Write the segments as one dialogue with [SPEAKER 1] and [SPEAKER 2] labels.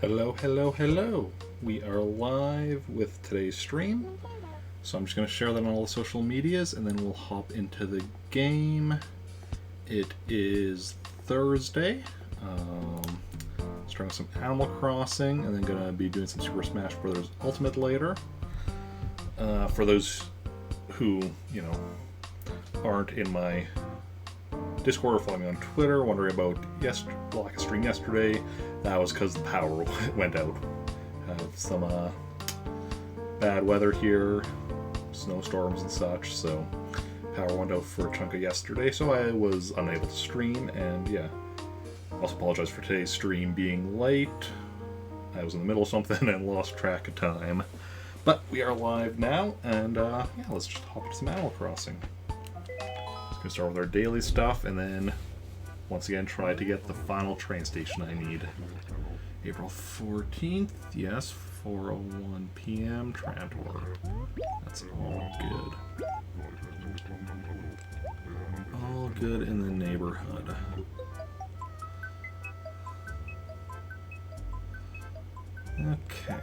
[SPEAKER 1] Hello, hello, hello. We are live with today's stream. So I'm just going to share that on all the social medias and then we'll hop into the game. It is Thursday. Starting with some Animal Crossing and then going to be doing some Super Smash Bros. Ultimate later. For those who, aren't in my Discord or following me on Twitter, wondering about lack of stream yesterday, that was because the power went out. Have some bad weather here, snowstorms and such, so power went out for a chunk of yesterday, so I was unable to stream, and yeah. Also apologize for today's stream being late. I was in the middle of something and lost track of time. But we are live now, and let's just hop into some Animal Crossing. Gonna start with our daily stuff, and then once again try to get the final train station I need. April 14th, yes, 4:01 p.m. Trantor. That's all good. All good in the neighborhood. Okay.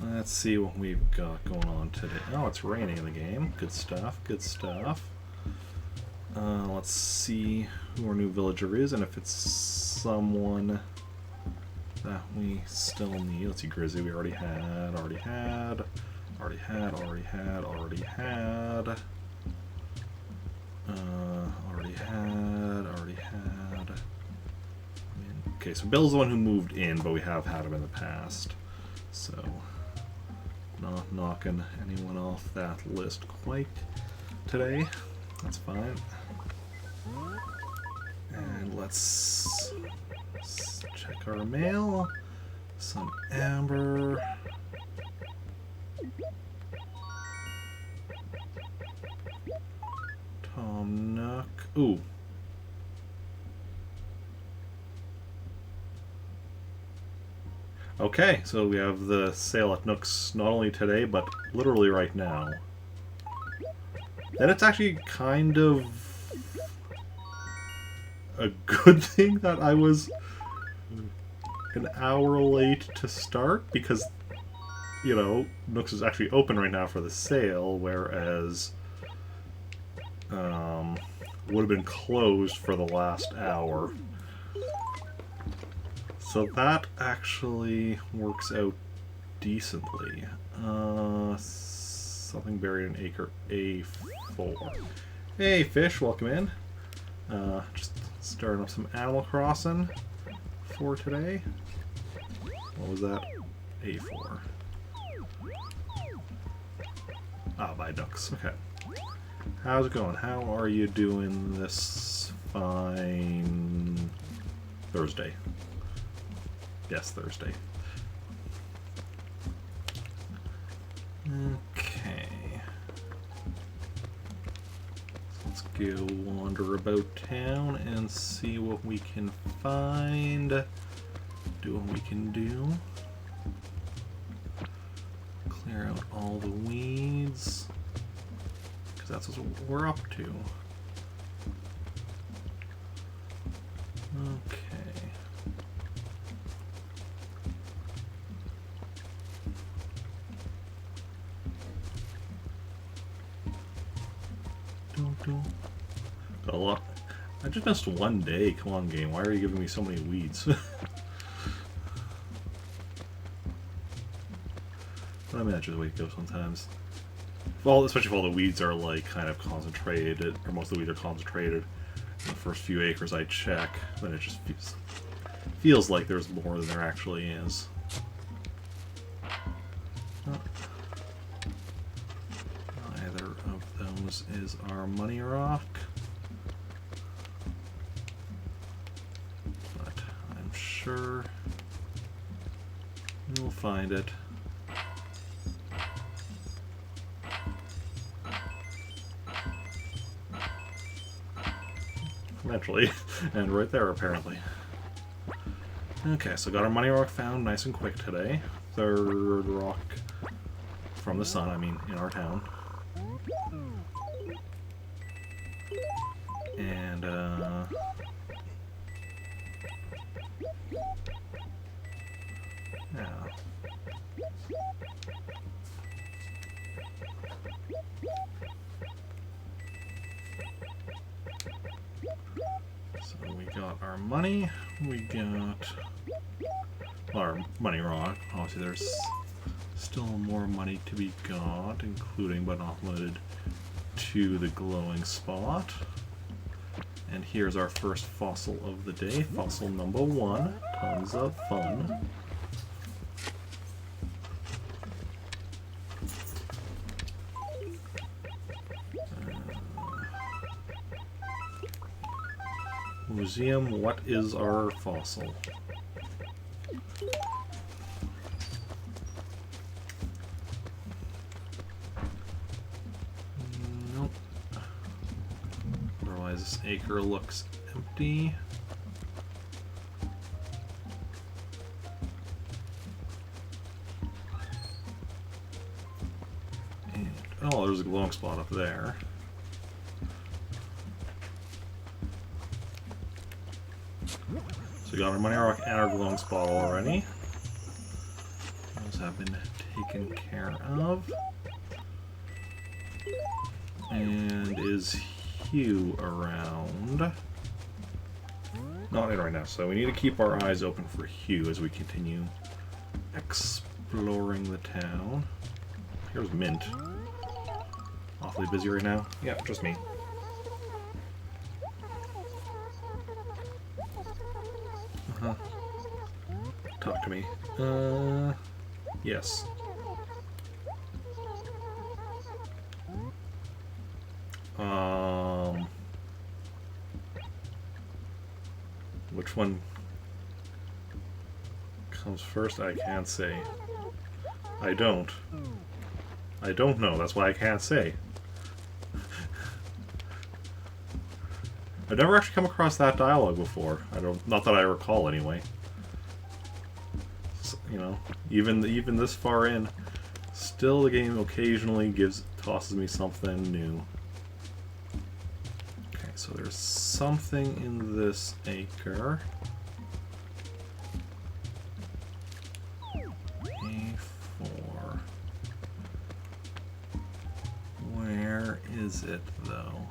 [SPEAKER 1] Let's see what we've got going on today. Oh, it's raining in the game. Good stuff, good stuff. Let's see who our new villager is and if it's someone that we still need. Let's see, Grizzly we already had. Okay, so Bill's the one who moved in, but we have had him in the past. So, not knocking anyone off that list quite today. That's fine. And let's check our mail. Some amber. Tom Nook. Ooh. Okay, so we have the sale at Nook's not only today, but literally right now. And it's actually kind of a good thing that I was an hour late to start, because, Nook's is actually open right now for the sale, whereas would have been closed for the last hour. So that actually works out decently. Something buried in acre A4. Hey fish, welcome in. Just starting up some Animal Crossing for today. What was that? A4. Ah, by ducks. Okay. How's it going? How are you doing this fine Thursday? Yes, Thursday. Okay. Let's go wander about town and see what we can find. Do what we can do. Clear out all the weeds, because that's what we're up to. Okay. Got a lot. I just missed one day. Come on, game. Why are you giving me so many weeds? But I mean, that's just the way it goes sometimes. Well, especially if all the weeds are like kind of concentrated, or most of the weeds are concentrated. In the first few acres I check, then it just feels like there's more than there actually is. Neither of those is our money rock. But I'm sure we'll find it. Eventually. And right there, apparently. Okay, so got our money rock found nice and quick today. Third rock from the sun, I mean, in our town. And, So we got our money, we got our money rock. Obviously there's still more money to be got, including but not limited to the glowing spot. And here's our first fossil of the day, fossil number 1. Tons of fun. Museum, what is our fossil? Nope. Otherwise this acre looks empty. And, oh, there's a glowing spot up there. So we got our money rock and our glowing spot already. Those have been taken care of. And is Hugh around? Not in right now, so we need to keep our eyes open for Hugh as we continue exploring the town. Here's Mint. Awfully busy right now. Yeah, just me. Talk to me. Yes. Which one comes first? I can't say. I don't know, that's why I can't say. I've never actually come across that dialogue before. Not that I recall anyway. So, you know, even this far in, still the game occasionally tosses me something new. Okay, so there's something in this acre. A4. Where is it though?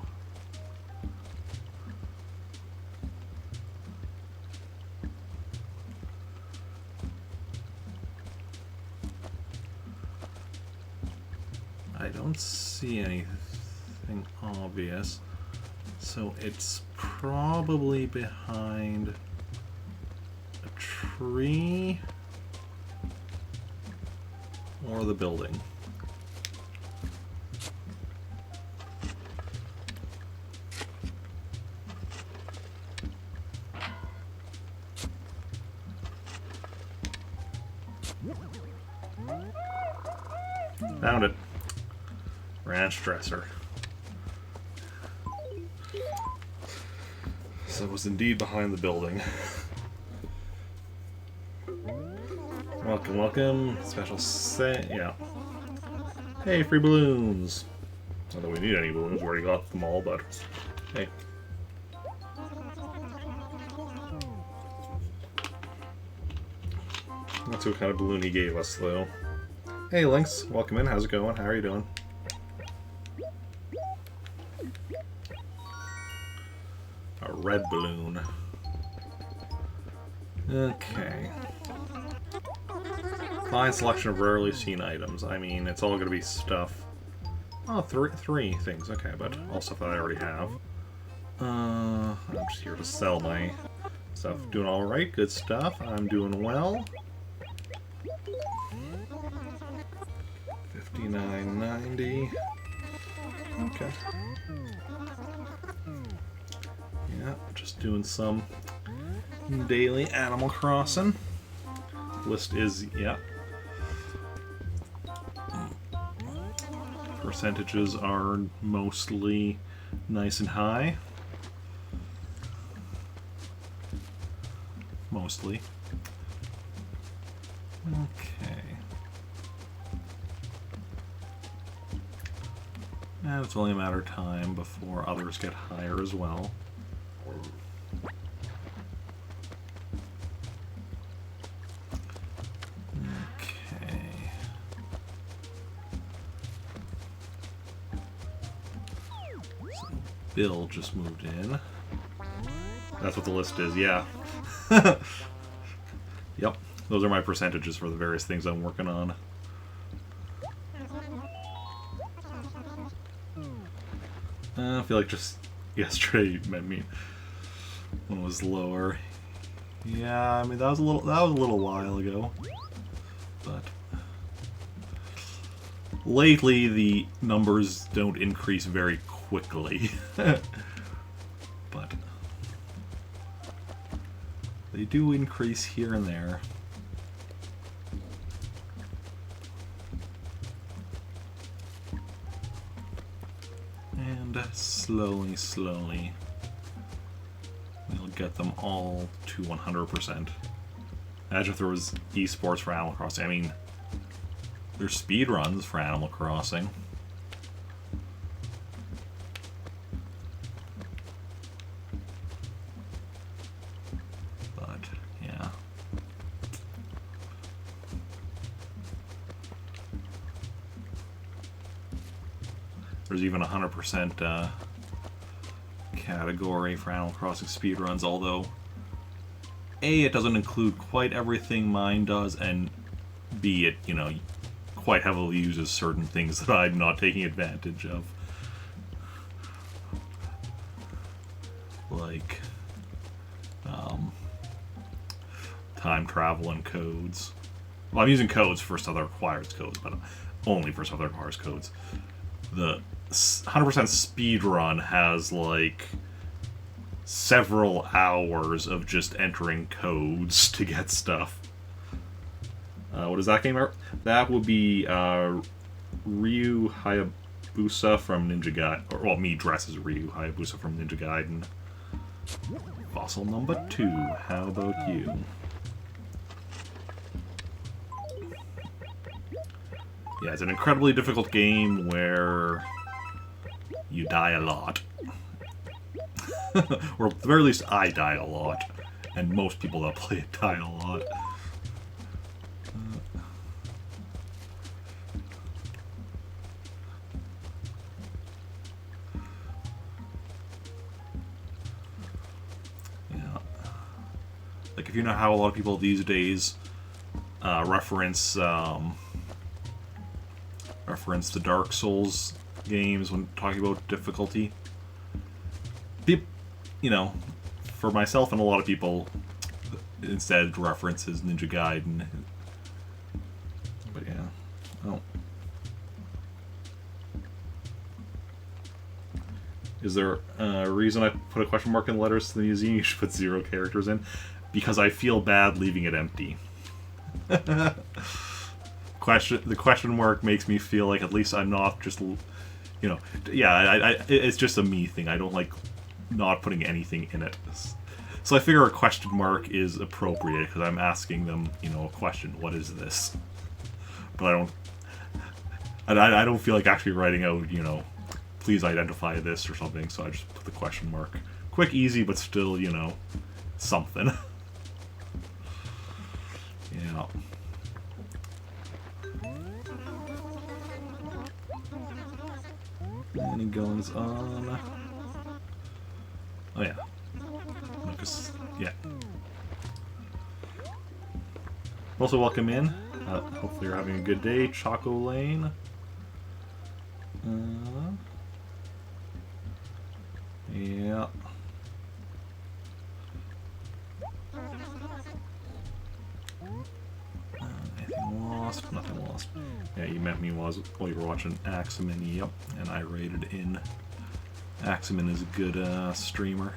[SPEAKER 1] I don't see anything obvious, so it's probably behind a tree or the building. Found it. Ranch dresser. So it was indeed behind the building. Welcome, welcome. Special set. Yeah. Hey, free balloons. Not that we need any balloons. We already got them all, but hey. That's what kind of balloon he gave us, though. Hey, Lynx. Welcome in. How's it going? How are you doing? A red balloon. Okay. Fine selection of rarely seen items. I mean, it's all going to be stuff. Oh, three things. Okay, but all stuff that I already have. I'm just here to sell my stuff. Doing all right. Good stuff. I'm doing well. $59.90. Okay. Yeah, just doing some daily Animal Crossing. List is, yeah. Percentages are mostly nice and high. Mostly. Okay. And it's only a matter of time before others get higher as well. Okay. Bill just moved in. That's what the list is, yeah. Yep, those are my percentages for the various things I'm working on. I feel like just yesterday one was lower. Yeah, I mean that was a little while ago. But lately the numbers don't increase very quickly. But they do increase here and there. And slowly, we'll get them all to 100%. Imagine if there was esports for Animal Crossing. I mean, there's speed runs for Animal Crossing. But, yeah. There's even a 100% category for Animal Crossing speedruns, although A, it doesn't include quite everything mine does, and B, it, you know, quite heavily uses certain things that I'm not taking advantage of. Like, time travel and codes. Well, I'm using codes for stuff that requires codes, but only for stuff that requires codes. The 100% speed run has like several hours of just entering codes to get stuff. What is that game? That would be Ryu Hayabusa from Ninja Gaiden. Or, well, me dressed as Ryu Hayabusa from Ninja Gaiden. Fossil number 2. How about you? Yeah, it's an incredibly difficult game where you die a lot. Or at the very least, I die a lot. And most people that play it die a lot. Yeah. Like, if you know how a lot of people these days reference the Dark Souls games when talking about difficulty. You know, for myself and a lot of people, instead references Ninja Gaiden. But yeah. Oh. Is there a reason I put a question mark in the letters to the museum? You should put 0 characters in. Because I feel bad leaving it empty. The question mark makes me feel like at least I'm not just, you know, yeah, it's just a me thing. I don't like not putting anything in it. So I figure a question mark is appropriate because I'm asking them, you know, a question. What is this? But I don't feel like actually writing out, you know, please identify this or something. So I just put the question mark. Quick, easy, but still, you know, something. Yeah. Any goings on? Oh yeah. Yeah. Also, welcome in. Hopefully you're having a good day. Choco Lane. Yeah. Anything lost? Nothing lost. Yeah, you met me while you were watching Aximan. Yep, and I rated in. Aximan is a good streamer.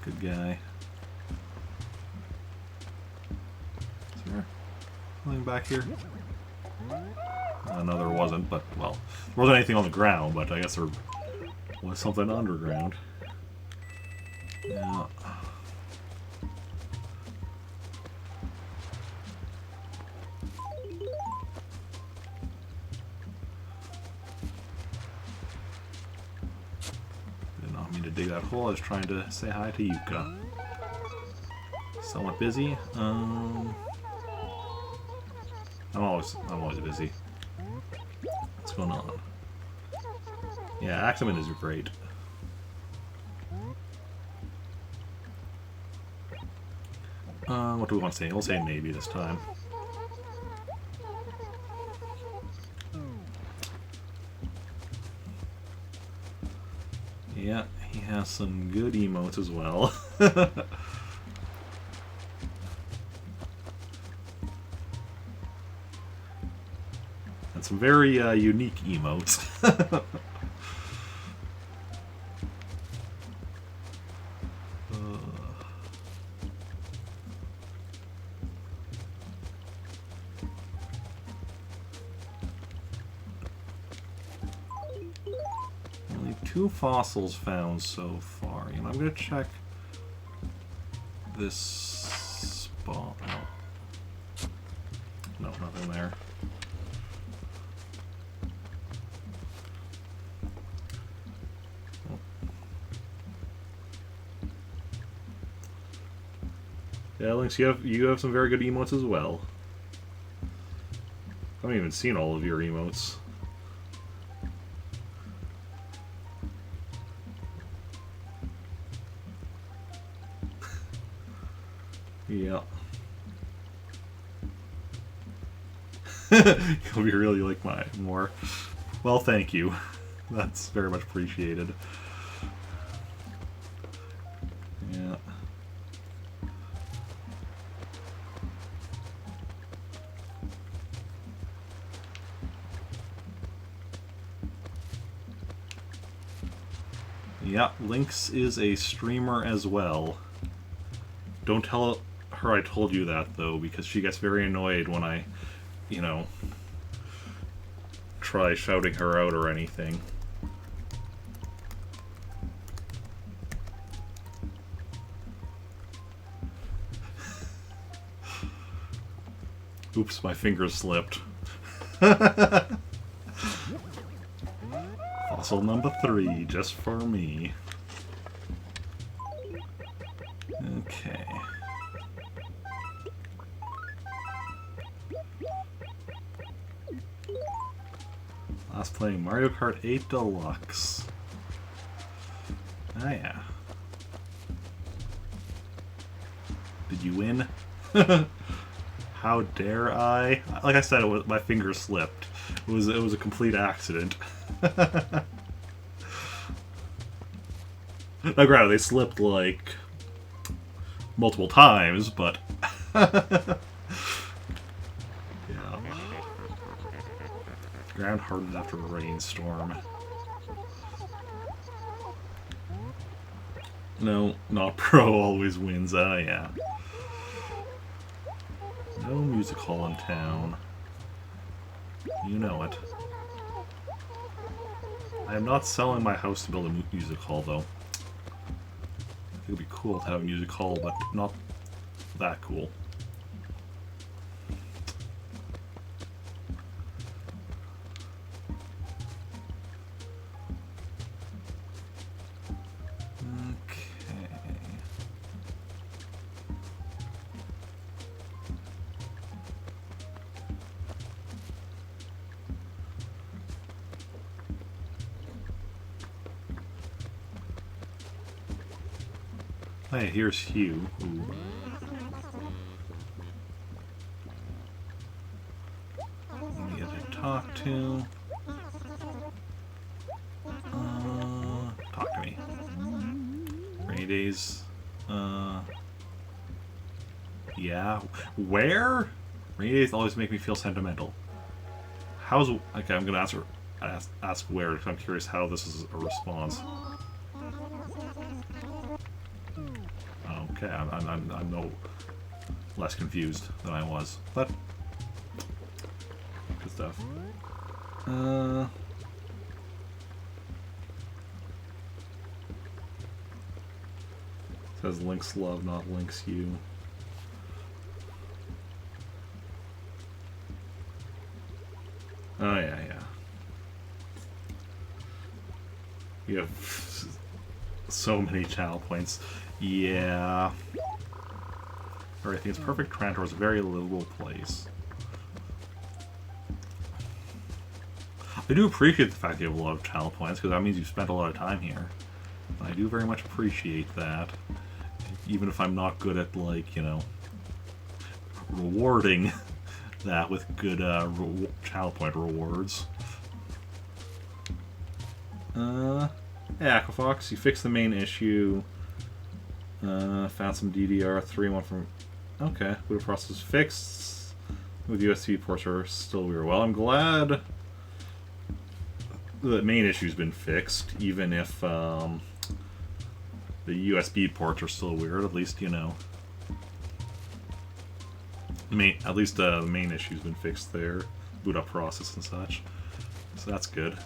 [SPEAKER 1] Good guy. Is there something back here? No, there wasn't, but, well, there wasn't anything on the ground, but I guess there was something underground. Yeah. Dig that hole. I was trying to say hi to Yuka. Somewhat busy. I'm always busy. What's going on? Yeah, Aximan is great. What do we want to say? We'll say maybe this time. Yeah, he has some good emotes as well. And some very unique emotes. Only 2 fossils found so far. You know, I'm gonna check this spot. No, nothing there. Yeah, Lynx, you have some very good emotes as well. I haven't even seen all of your emotes. Yeah. You'll be really like mine more. Well, thank you. That's very much appreciated. Yeah. Yeah, Lynx is a streamer as well. Don't tell her I told you that, though, because she gets very annoyed when I, you know, try shouting her out or anything. Oops, my fingers slipped. Fossil number 3, just for me. Okay. Last playing Mario Kart 8 Deluxe. Ah, yeah. Did you win? How dare I? Like I said, my fingers slipped. It was a complete accident. Now, granted, they slipped like multiple times, but yeah. Ground hardened after a rainstorm. No, not pro always wins. Yeah. No music hall in town. You know it. I am not selling my house to build a music hall, though. It would be cool to have a music hall, but not that cool. Hey, here's Hugh. Ooh. Let me get to talk to. Talk to me. Rainy days. Yeah. Where? Rainy days always make me feel sentimental. How's... Okay, I'm gonna ask where, because I'm curious how this is a response. Okay, I'm no less confused than I was, but good stuff. Says Link's love, not Link's you. Oh yeah. You have so many channel points. Yeah. Alright, I think it's perfect. Trantor is a very livable place. I do appreciate the fact that you have a lot of channel points, because that means you spent a lot of time here. I do very much appreciate that. Even if I'm not good at, like, you know, rewarding that with good channel point rewards. Yeah, Aquafox, you fixed the main issue. Found some DDR3 one from... Okay, boot process fixed. With USB ports are still weird. Well, I'm glad the main issue's been fixed, even if the USB ports are still weird. At least, you know, at least the main issue's been fixed there, boot up process and such. So that's good.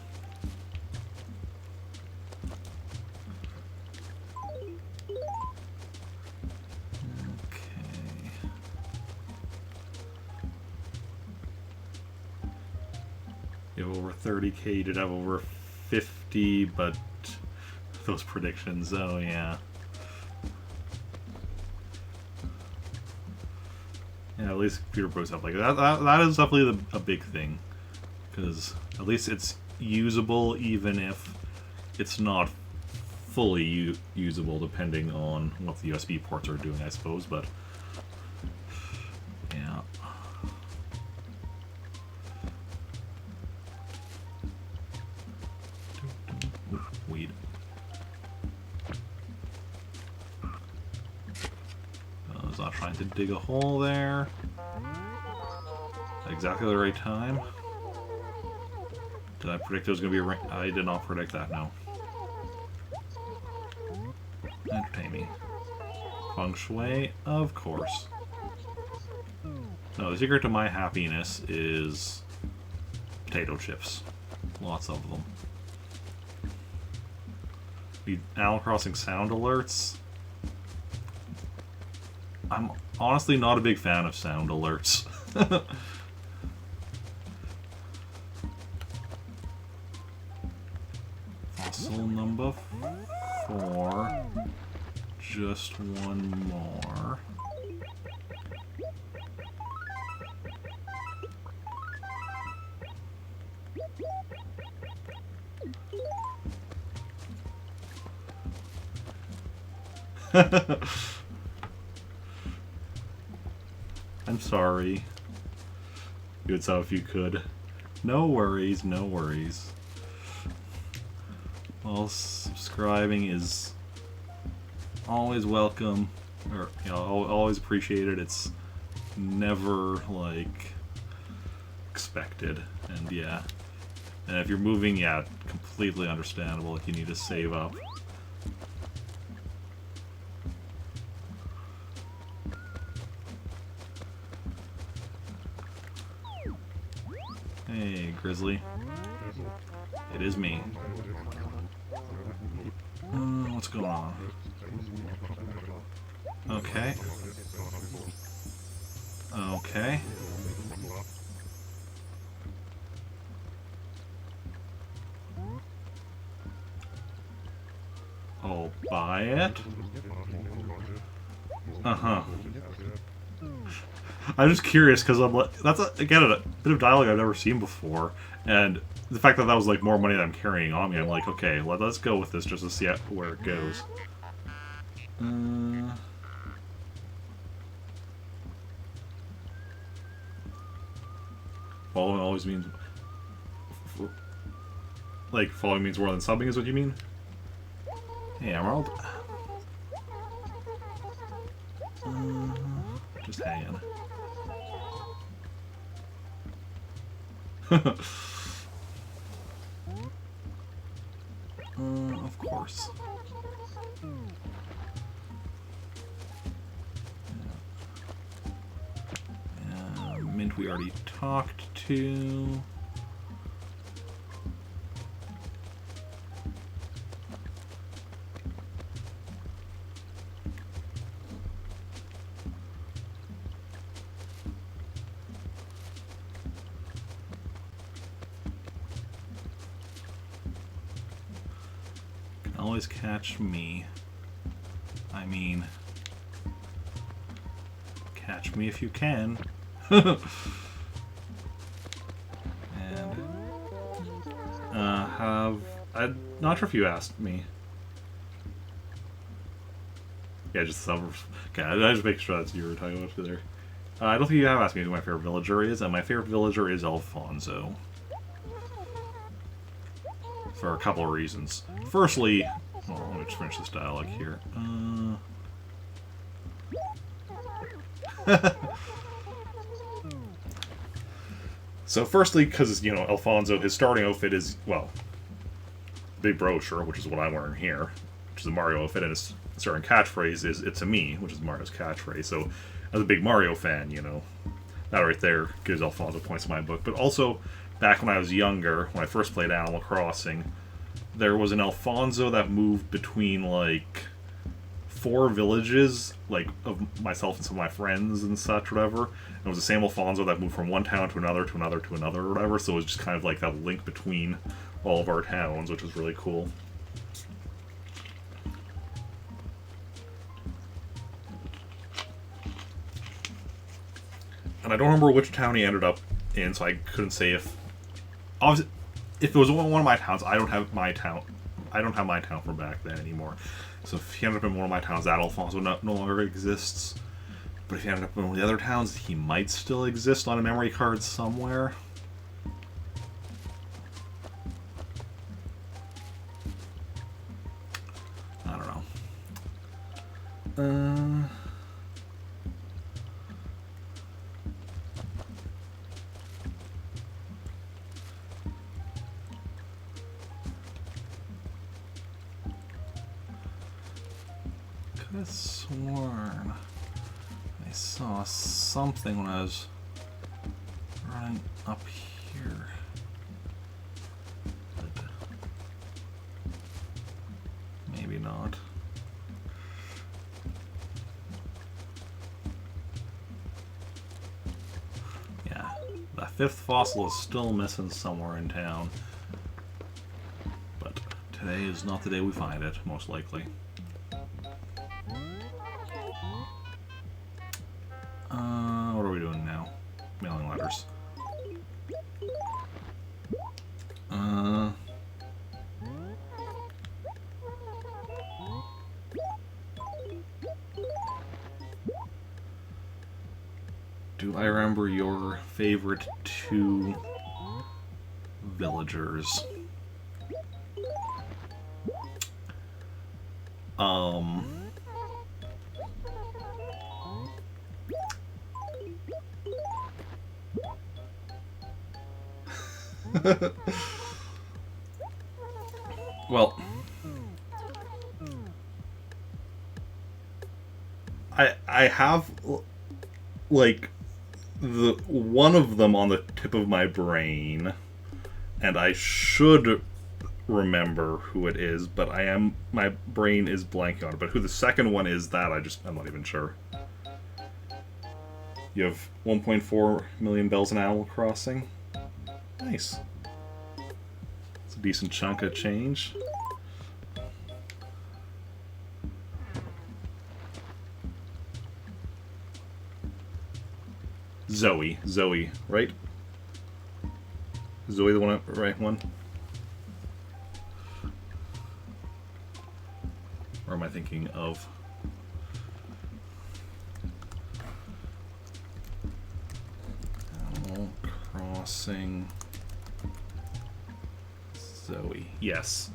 [SPEAKER 1] You have over 30k, you did have over 50, but those predictions, oh yeah. Yeah, at least computer boots up like that. That is definitely a big thing. Because at least it's usable, even if it's not fully usable, depending on what the USB ports are doing, I suppose, but... yeah. Weed. I was not trying to dig a hole there. At exactly the right time. Did I predict there was going to be a ring? I did not predict that, no. Entertain me. Feng Shui, of course. No, the secret to my happiness is potato chips. Lots of them. The Animal Crossing sound alerts. I'm honestly not a big fan of sound alerts. Fossil number 4. Just one more. I'm sorry. You would so if you could. No worries, no worries. Well, subscribing is always welcome, or you know, always appreciated. It's never like expected, and yeah. And if you're moving, yeah, completely understandable if you need to save up. Hey, Grizzly. It is me. What's going on? Okay. Okay. I'll buy it. Uh-huh. I'm just curious because I'm like, that's again a bit of dialogue I've never seen before, and the fact that that was like more money that I'm carrying on me, I'm like, okay, let's go with this just to see where it goes. Following always means, like, following means more than subbing is what you mean? Hey, Emerald. Just hanging. Of course. Mint we already talked to. Always catch me. I mean, catch me if you can. And I'm not sure if you asked me. Yeah, just sub. Okay, I just make sure that's what you were talking about there. I don't think you have asked me who my favorite villager is, and my favorite villager is Alfonso. For a couple of reasons. Firstly, well, let me just finish this dialogue here. So firstly, because, you know, Alfonso, his starting outfit is, well, Big Brochure, which is what I'm wearing here, which is a Mario outfit, and his starting catchphrase is "It's a me," which is Mario's catchphrase. So, as a big Mario fan, you know, that right there gives Alfonso points in my book. But also, back when I was younger, when I first played Animal Crossing, there was an Alfonso that moved between, like, 4 villages, like, of myself and some of my friends and such, whatever. And it was the same Alfonso that moved from one town to another, to another, to another, or whatever. So it was just kind of like that link between all of our towns, which was really cool. And I don't remember which town he ended up in, so I couldn't say if... Obviously, if it was one of my towns, I don't have my town from back then anymore. So if he ended up in one of my towns, that Alfonso no longer exists. But if he ended up in one of the other towns, he might still exist on a memory card somewhere. I don't know. Could have sworn I saw something when I was running up here. But maybe not. Yeah, the 5th fossil is still missing somewhere in town. But today is not the day we find it, most likely. What are we doing now? Mailing letters. Do I remember your favorite 2 villagers? Well, I have, like, the one of them on the tip of my brain, and I should remember who it is, but my brain is blanking on it. But who the second one is, that I'm not even sure. You have 1.4 million bells in Animal Crossing. Nice. It's a decent chunk of change. Zoe, right? Zoe the right one? Or am I thinking of... Animal Crossing... Zoe. Yes.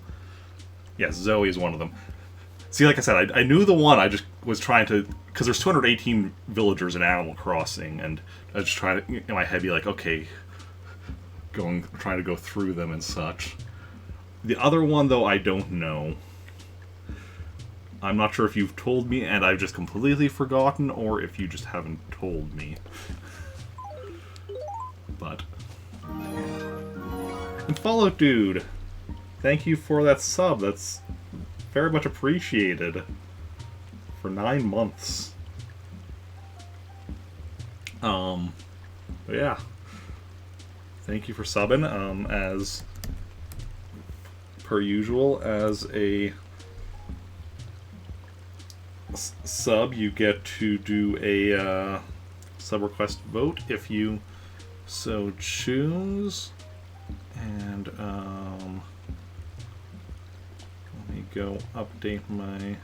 [SPEAKER 1] Yes, Zoe is one of them. See, like I said, I knew the one. I just was trying to... Because there's 218 villagers in Animal Crossing, and I was just trying to, in my head, be like, okay, trying to go through them and such. The other one, though, I don't know. I'm not sure if you've told me and I've just completely forgotten, or if you just haven't told me. But... And Fallout Dude, thank you for that sub. That's very much appreciated. For 9 months. But yeah. Thank you for subbing. As per usual, as a sub, you get to do a sub request vote if you so choose. And let me go update my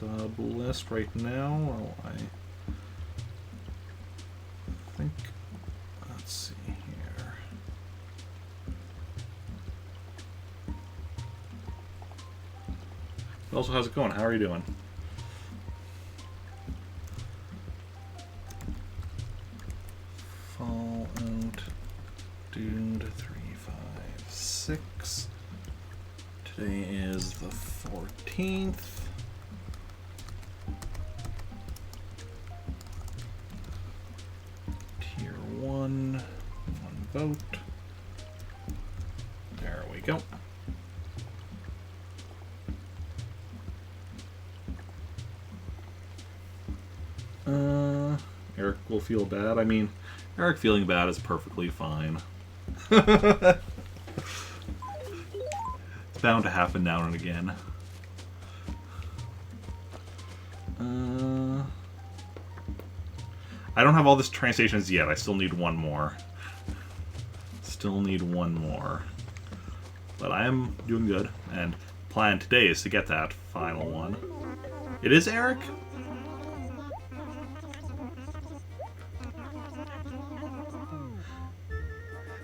[SPEAKER 1] sub list right now while I think. Let's see here. Also, how's it going? How are you doing? Fallout Doomed 356. Today is the 14th. Tier 1. 1 vote. There we go. Eric will feel bad. I mean, Eric feeling bad is perfectly fine. It's bound to happen now and again. I don't have all this train stations yet. I still need one more. Still need one more. But I am doing good, and plan today is to get that final one. It is Eric?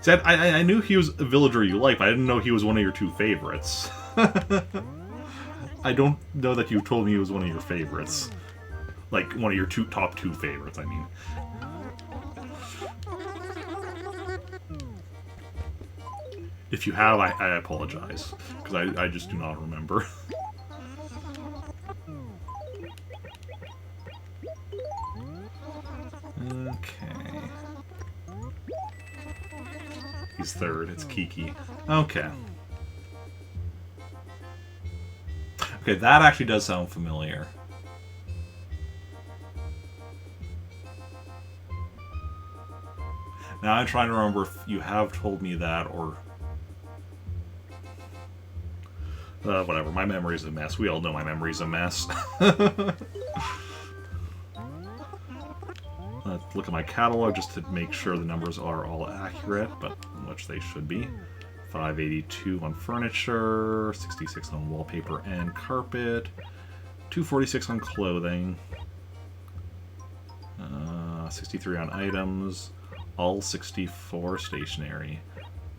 [SPEAKER 1] Said I knew he was a villager you like, but I didn't know he was one of your two favorites. I don't know that you told me he was one of your favorites. Like, one of your top two favorites, I mean. If you have, I apologize. Because I just do not remember. Okay. He's third. It's Kiki. Okay. Okay, that actually does sound familiar. Now I'm trying to remember if you have told me that or... whatever, my memory's a mess. We all know my memory's a mess. Let's look at my catalog just to make sure the numbers are all accurate, but which they should be. 582 on furniture, 66 on wallpaper and carpet, 246 on clothing, 63 on items, all 64 stationery,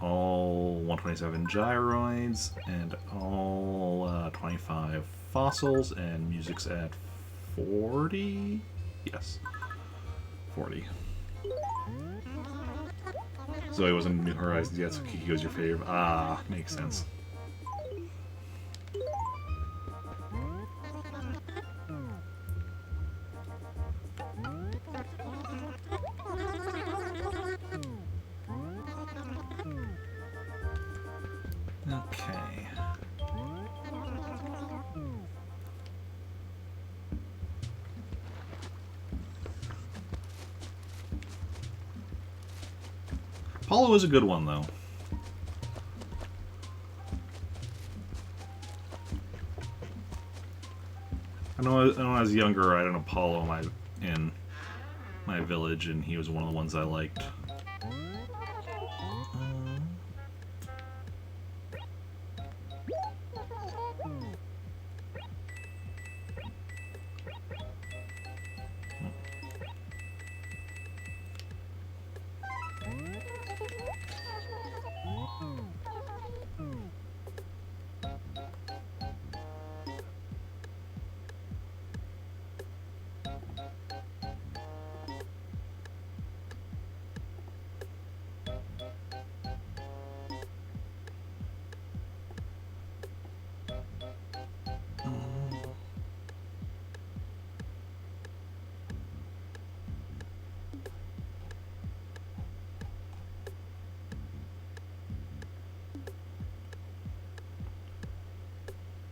[SPEAKER 1] all 127 gyroids, and all 25 fossils, and music's at 40? Yes. 40. Zoe wasn't in New Horizons yet, so Kiki was your favorite. Ah, makes sense. Okay. Apollo is a good one, though. I know when I was younger, I had an Apollo in my village, and he was one of the ones I liked.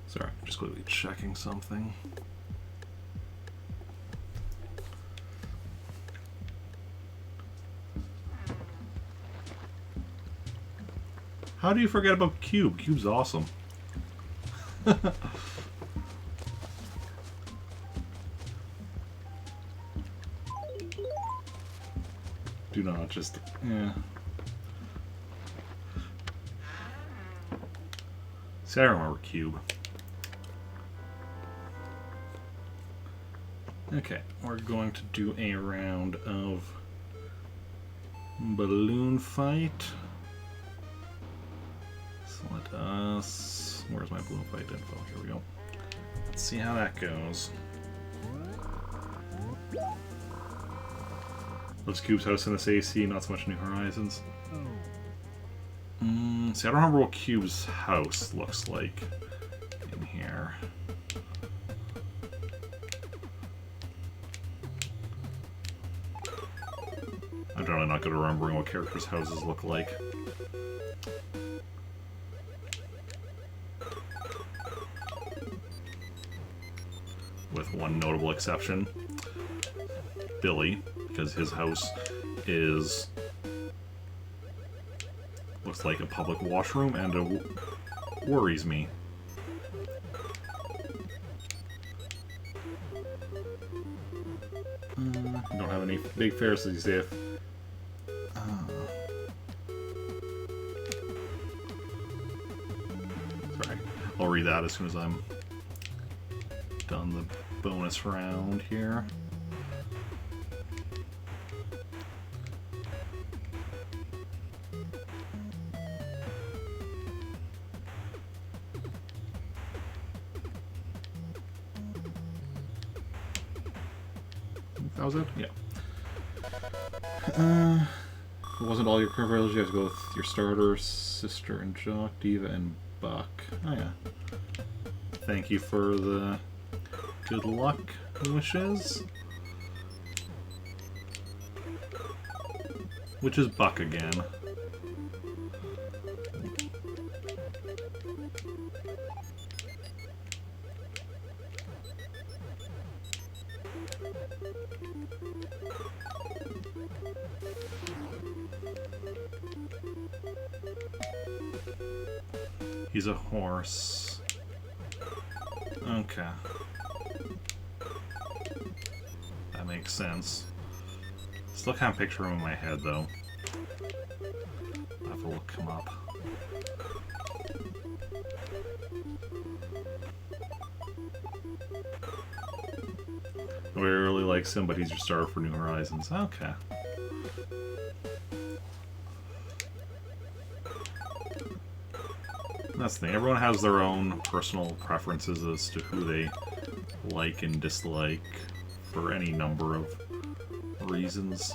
[SPEAKER 1] Sorry, I'm just quickly checking something. How do you forget about Cube? Cube's awesome. Do not just... yeah. See, I remember Cube. Okay, we're going to do a round of balloon fight. So let us... Where's my balloon fight info? Here we go. Let's see how that goes. Loves Cube's house in this AC, not so much New Horizons. See, I don't remember what Cube's house looks like in here. I'm generally not good at remembering what characters' houses look like. With one notable exception. Billy, because his house is... looks like a public washroom and it worries me. Don't have any big fares to see if... Sorry, I'll read that as soon as I'm done the bonus round here. That was it? Yeah. If it wasn't all your privileges, you have to go with your starter, Sister and Jock, Diva, and Buck. Oh yeah. Thank you for the good luck wishes. Which is Buck again. He's a horse. Okay. That makes sense. Still can't picture him in my head, though. I have to look him up. Nobody really likes him, but he's your starter for New Horizons. Okay. That's the thing. Everyone has their own personal preferences as to who they like and dislike for any number of reasons.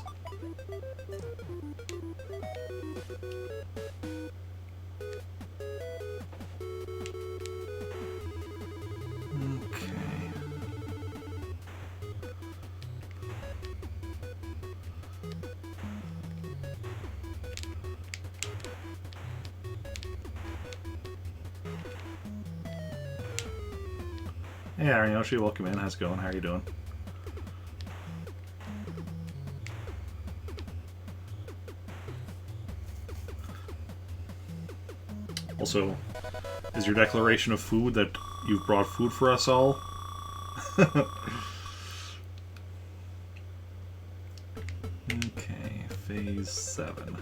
[SPEAKER 1] Hey Arioshi, welcome in. How's it going? How are you doing? Also, is your declaration of food that you've brought food for us all? Okay, phase 7.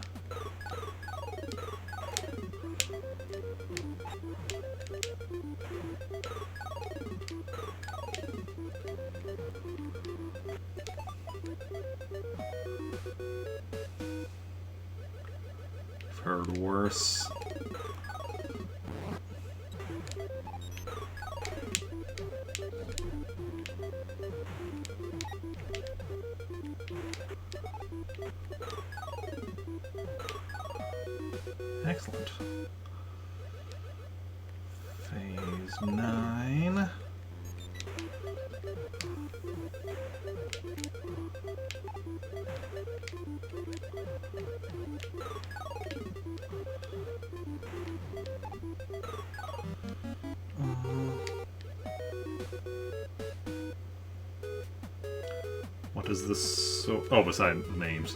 [SPEAKER 1] I've heard worse. Excellent. Phase 9. What is this? So, oh, beside the names.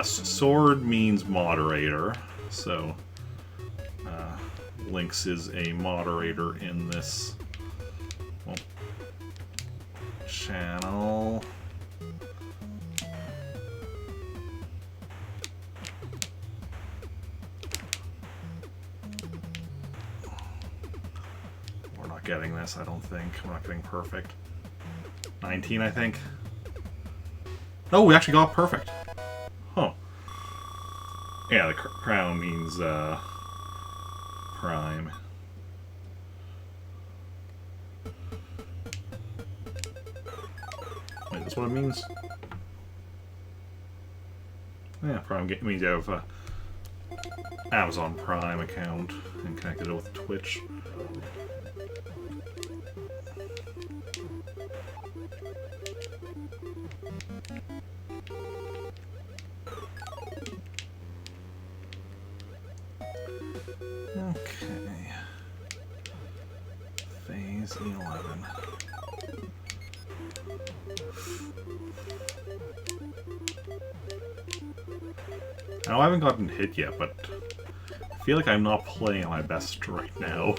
[SPEAKER 1] Sword means moderator, so Lynx is a moderator in this channel. We're not getting this, I don't think. We're not getting perfect. 19, I think. Oh, we actually got perfect. Huh. Yeah, the crown means prime. Wait, that's what it means? Yeah, Prime means you have a Amazon Prime account and connected it with Twitch. Okay. Phase 11. Now, I haven't gotten hit yet, but I feel like I'm not playing at my best right now.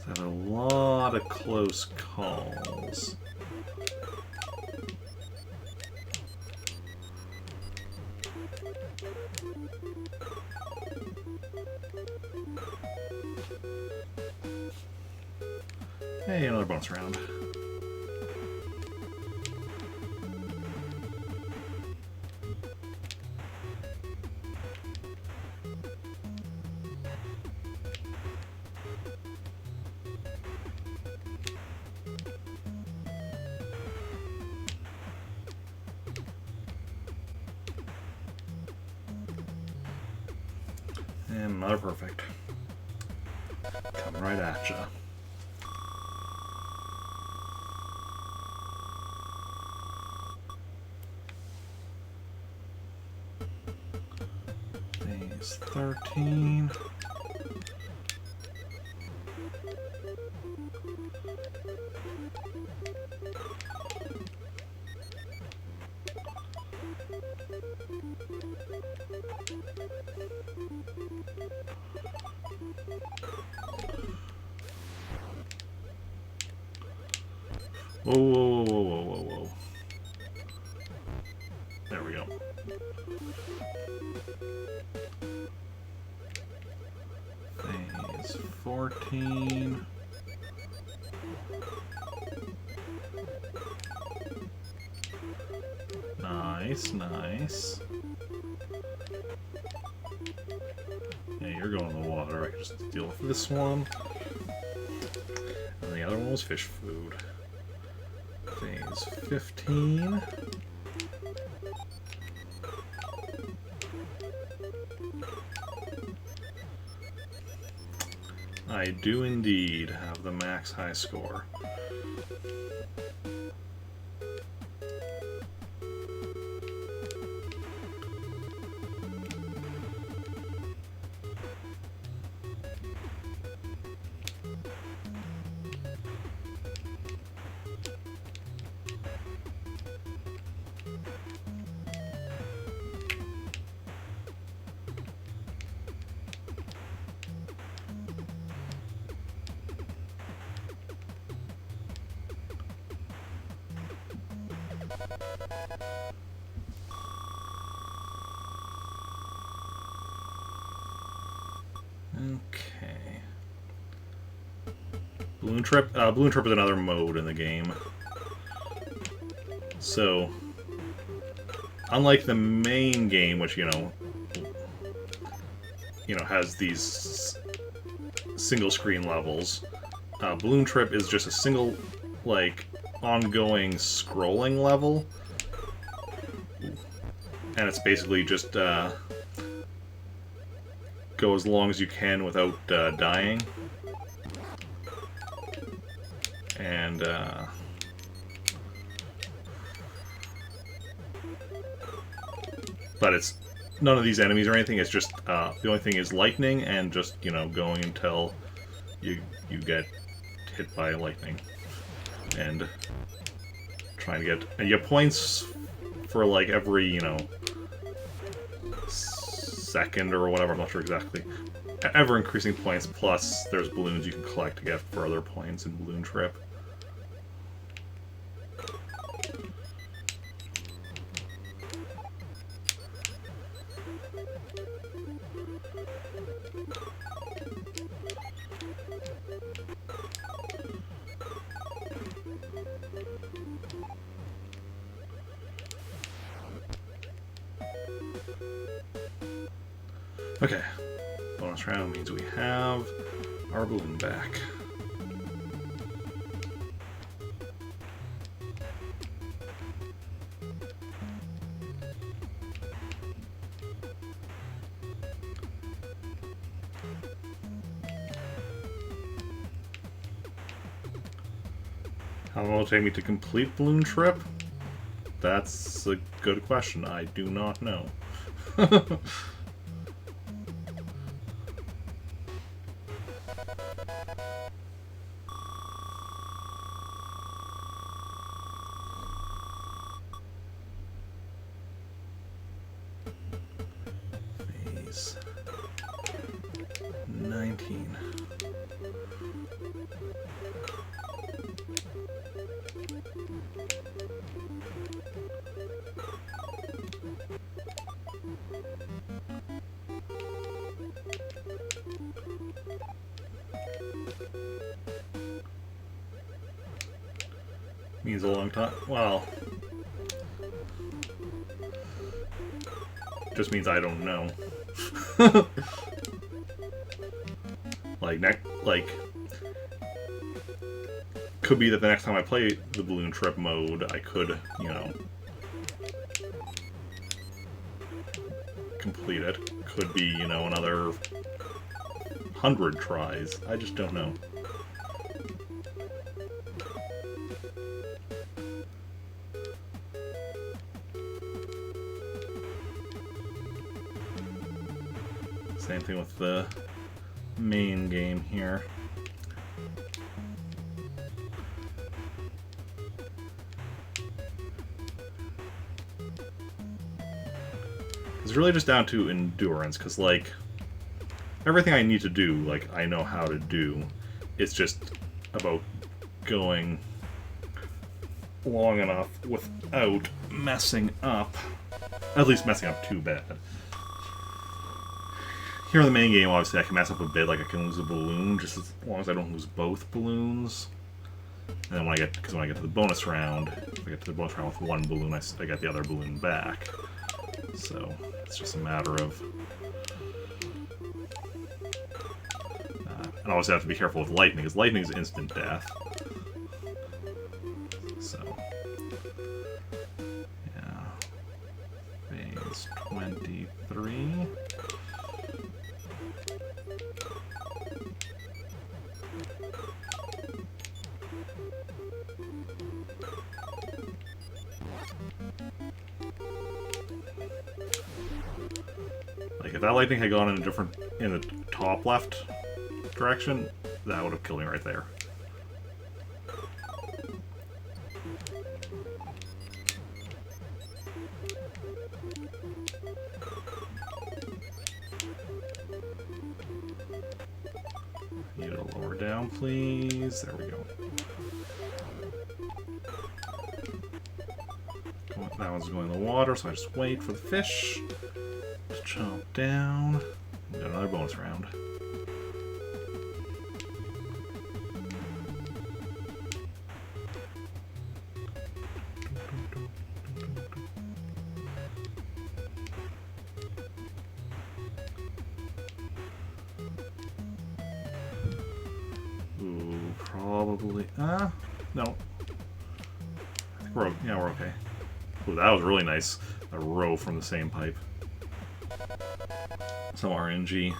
[SPEAKER 1] I've had a lot of close calls. Hey, another bonus round. And another perfect. Coming right at ya. Phase 13. Whoa, whoa, whoa, whoa, whoa, whoa. There we go. Phase 14. Nice, nice. Yeah, you're going in the water. I can just deal with this one. And the other one was fish food. Phase 15. I do indeed have the max high score. Okay. Balloon Trip? Balloon Trip is another mode in the game. So, unlike the main game, which, you know, has these single screen levels, Balloon Trip is just a single, like, ongoing scrolling level. And it's basically just, go as long as you can without dying. And but it's none of these enemies or anything. It's just the only thing is lightning and just, you know, going until you get hit by lightning and trying to get, and you get points for like every, you know, second or whatever, I'm not sure exactly. Ever increasing points, plus there's balloons you can collect to get further points in Balloon Trip. Okay. Bonus round means we have our balloon back. How long will it take me to complete balloon trip? That's a good question. I do not know. Phase 19. Means a long time. Well, just means I don't know. like, could be that the next time I play the balloon trip mode, I could, you know, complete it. Could be, you know, another 100 tries. I just don't know. Same thing with the main game here. It's really just down to endurance, because, like, everything I need to do, like, I know how to do. It's just about going long enough without messing up. At least messing up too bad. Here in the main game, obviously, I can mess up a bit, like I can lose a balloon, just as long as I don't lose both balloons. And then when I get to the bonus round, if I get to the bonus round with one balloon, I get the other balloon back. So, it's just a matter of... and obviously I have to be careful with lightning, because lightning is instant death. So... yeah. Phase 23... Like, if that lightning had gone in the top left direction, that would have killed me right there. Need to lower down, please. There we go. That one's going in the water, so I just wait for the fish to chomp down. Got another bonus round. Ooh, probably. No. I think we're okay. Ooh, that was really nice. A row from the same pipe. Some RNG.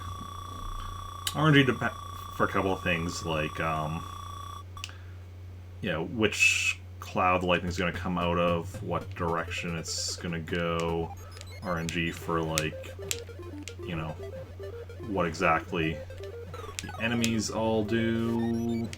[SPEAKER 1] RNG for a couple of things, like, yeah, which cloud the lightning's going to come out of, what direction it's going to go. RNG for, like, you know, what exactly the enemies all do.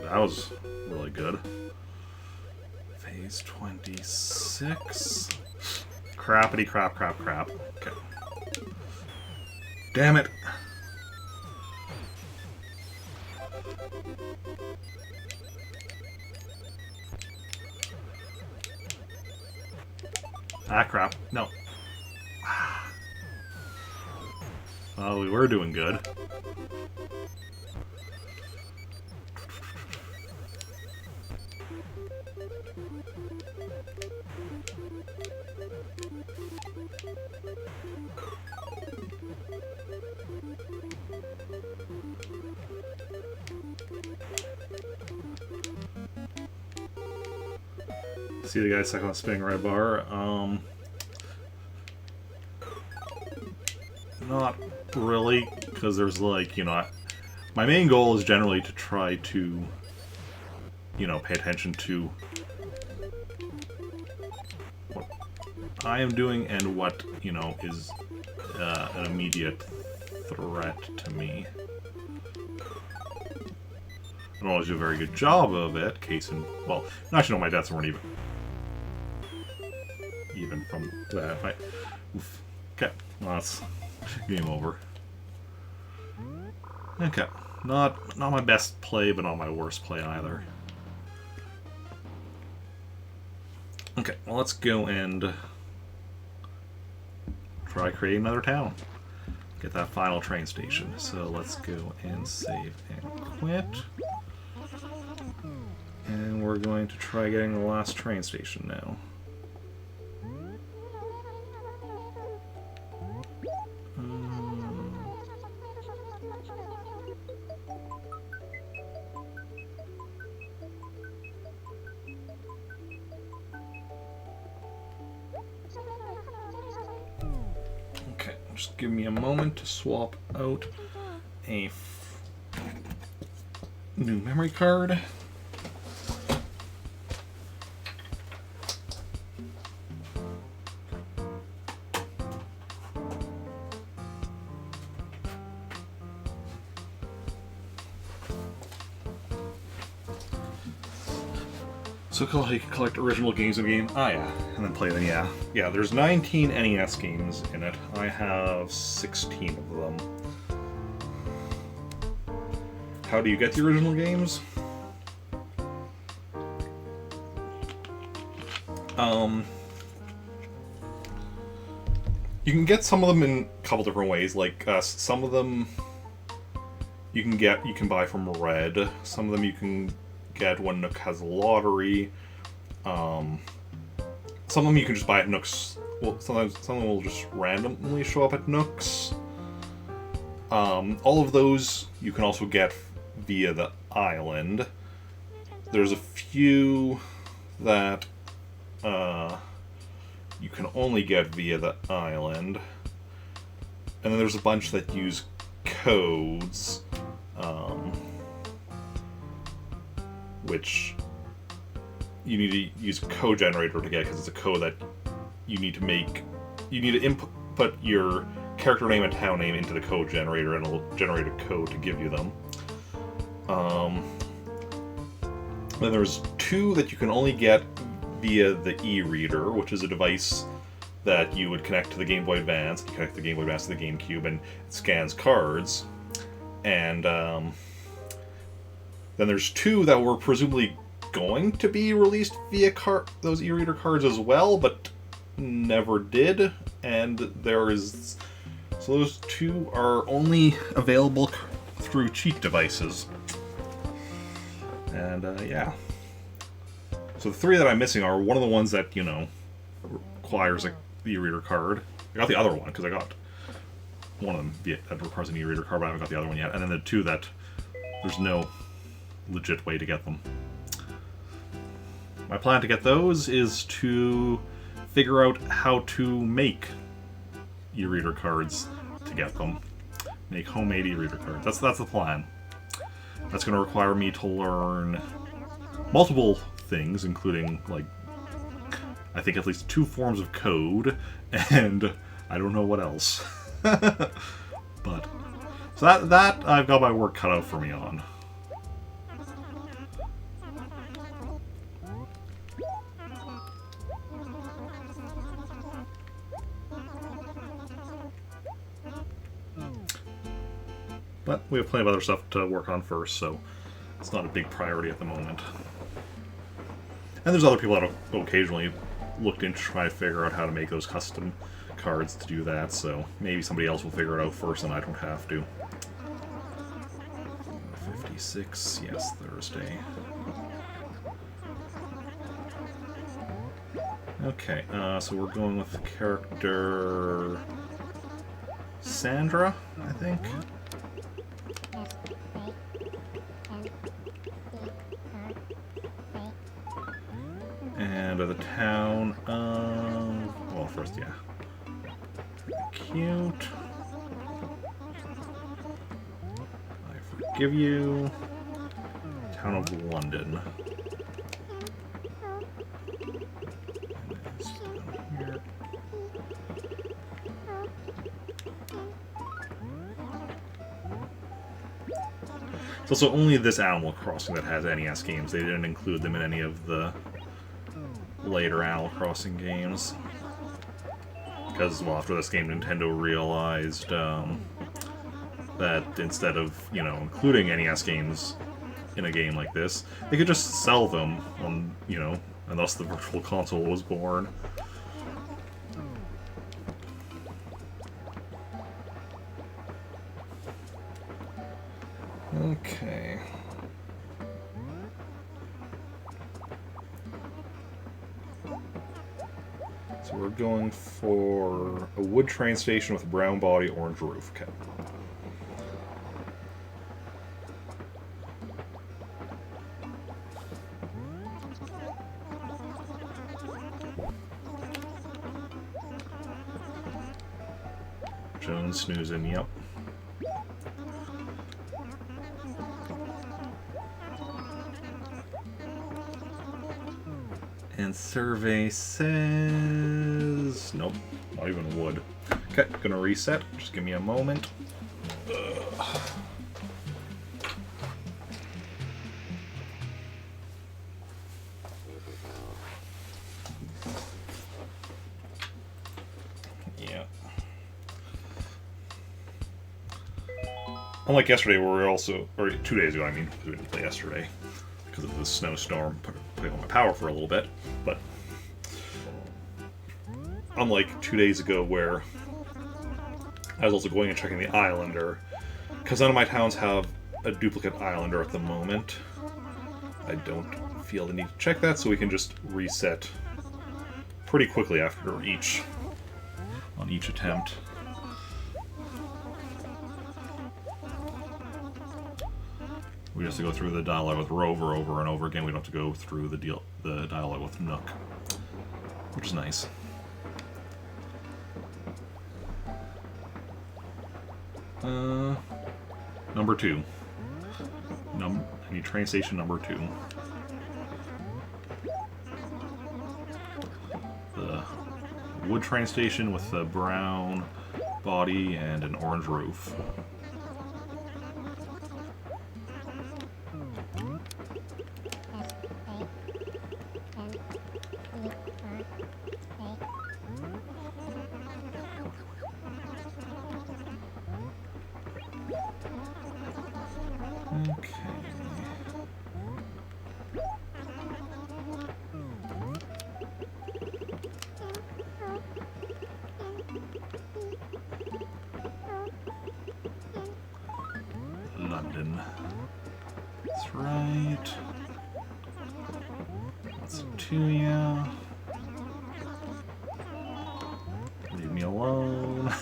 [SPEAKER 1] That was really good. Phase 26. Crappity crap crap crap. Okay. Damn it. Ah, crap. No. We were doing good. See the guy stuck on the spinning red bar. Not really, because there's like, you know, my main goal is generally to try to, you know, pay attention to what I am doing and what, you know, is an immediate threat to me. I don't always do a very good job of it, case in, well, actually no, my deaths weren't even from that. Oof. Okay, well, that's game over. Okay, not my best play, but not my worst play either. Okay, well, let's go and try creating another town. Get that final train station. So let's go and save and quit. And we're going to try getting the last train station now. Okay, just give me a moment to swap out a new memory card. So you can collect original games in the game. Ah, yeah. And then play them, yeah. Yeah, there's 19 NES games in it. I have 16 of them. How do you get the original games? You can get some of them in a couple different ways. Like, some of them you can buy from Red. Some of them you can get when Nook has a lottery. Some of them you can just buy at Nook's. Well, sometimes some of them will just randomly show up at Nook's. All of those you can also get via the island. There's a few that you can only get via the island, and then there's a bunch that use codes. Which you need to use a code generator to get, because it's a code that you need to make. You need to input your character name and town name into the code generator, and it'll generate a code to give you them. Then there's two that you can only get via the e-reader, which is a device that you would connect to the Game Boy Advance. You connect the Game Boy Advance to the GameCube, and it scans cards. And then there's two that were presumably going to be released via those e-reader cards as well, but never did. And so those two are only available through cheat devices. And yeah. So the three that I'm missing are one of the ones that, you know, requires the e-reader card. I got the other one because I got one of them that requires an e-reader card, but I haven't got the other one yet. And then the two that there's no legit way to get them. My plan to get those is to figure out how to make e-reader cards to get them. Make homemade e-reader cards. That's the plan. That's going to require me to learn multiple things, including, like, I think at least 2 forms of code, and I don't know what else. But so that I've got my work cut out for me on. But we have plenty of other stuff to work on first, so it's not a big priority at the moment. And there's other people that have occasionally looked into trying to figure out how to make those custom cards to do that, so maybe somebody else will figure it out first and I don't have to. 56, yes, Thursday. Okay, so we're going with the character Sandra, I think. And the town of... well, first, yeah. Cute. I forgive you. Town of London. It's also only this Animal Crossing that has NES games. They didn't include them in any of the later Animal Crossing games. Because, well, after this game, Nintendo realized that instead of, you know, including NES games in a game like this, they could just sell them on, you know, and thus the Virtual Console was born. Okay. So we're going for a wood train station with a brown body, orange roof. Okay. Jones snoozing, yep. And survey says... nope, not even wood. Okay, gonna reset. Just give me a moment. Ugh. Yeah. Unlike yesterday, where we were also... or 2 days ago, I mean, we didn't play yesterday because of the snowstorm, put on my power for a little bit, but unlike 2 days ago where I was also going and checking the Islander, because none of my towns have a duplicate Islander at the moment, I don't feel the need to check that, so we can just reset pretty quickly after each attempt. We just have to go through the dialogue with Rover over and over again. We don't have to go through the dialogue with Nook, which is nice. Number 2. I need train station number 2. The wood train station with the brown body and an orange roof. London. That's right. That's Tuya. Leave me alone.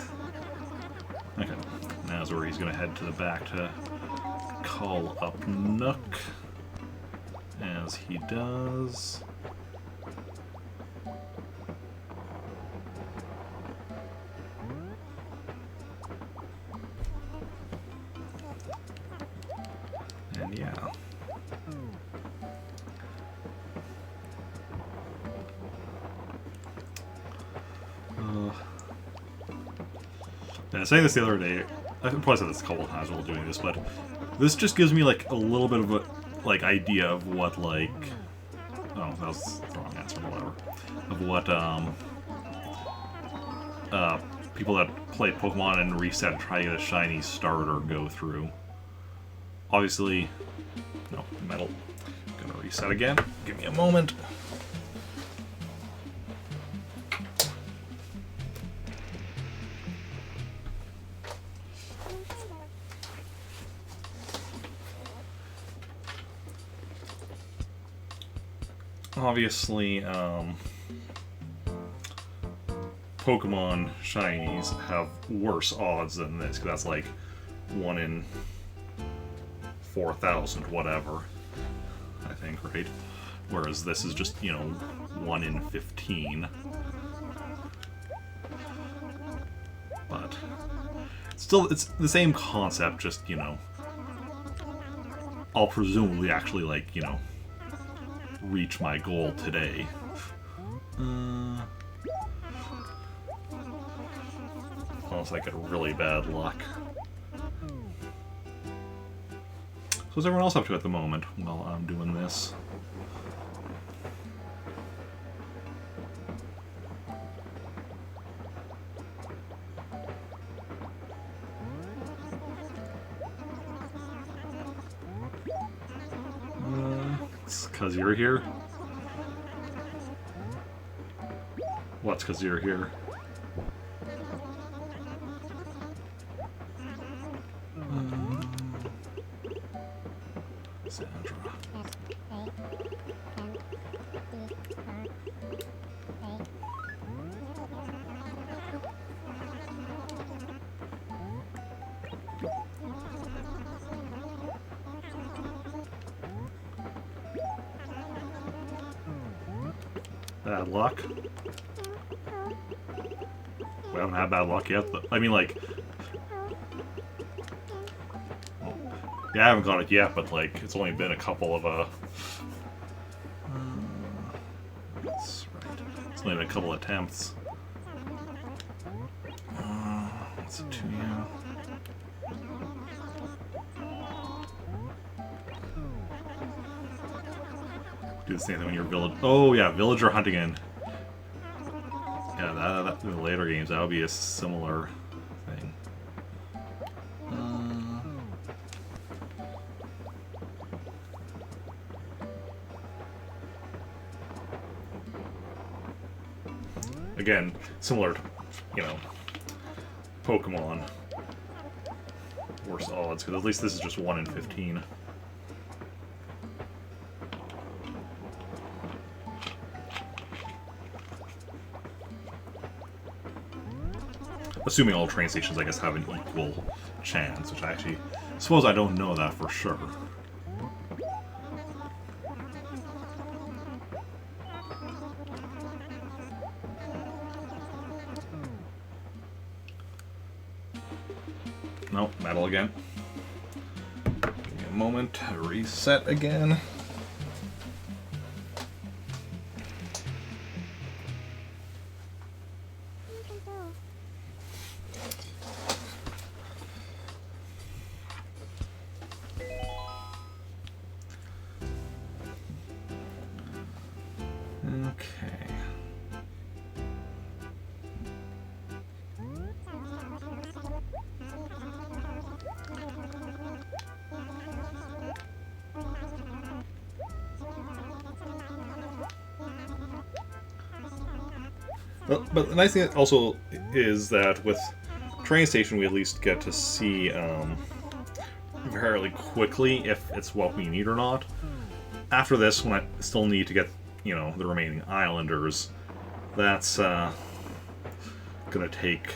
[SPEAKER 1] Okay, now's where he's gonna head to the back to call up Nook. As he does. And yeah. I was saying this the other day. I probably said this a couple of times while doing this, but this just gives me like a little bit of a idea of what like oh, that was the wrong answer, whatever. Of what people that play Pokemon and reset and try to get a shiny starter go through. Obviously, no, metal. Gonna reset again. Give me a moment. obviously, Pokemon Shinies have worse odds than this, because that's like 1 in 4,000, whatever, I think, right? Whereas this is just, 1 in 15. But still, it's the same concept, just, I'll presumably actually, like, reach my goal today. Unless I get really bad luck. So what's everyone else up to at the moment while I'm doing this? It's 'cause you're here? What's 'cause you're here? Sandra. Bad luck? We haven't had bad luck yet, but I mean, like, yeah, I haven't got it yet, but like, it's only been a couple of that's right. It's only been a couple attempts. What's it to you? Do the same thing when you're village. Oh yeah, villager hunting in. Yeah, that in the later games that would be a similar thing. Again, similar to, Pokemon. Worse odds, because at least this is just 1 in 15. Assuming all train stations, I guess, have an equal chance, which I actually suppose I don't know that for sure. Nope, metal again. Give me a moment to reset again. Okay. But the nice thing also is that with train station we at least get to see fairly quickly if it's what we need or not. After this, when I still need to get the remaining islanders, that's gonna take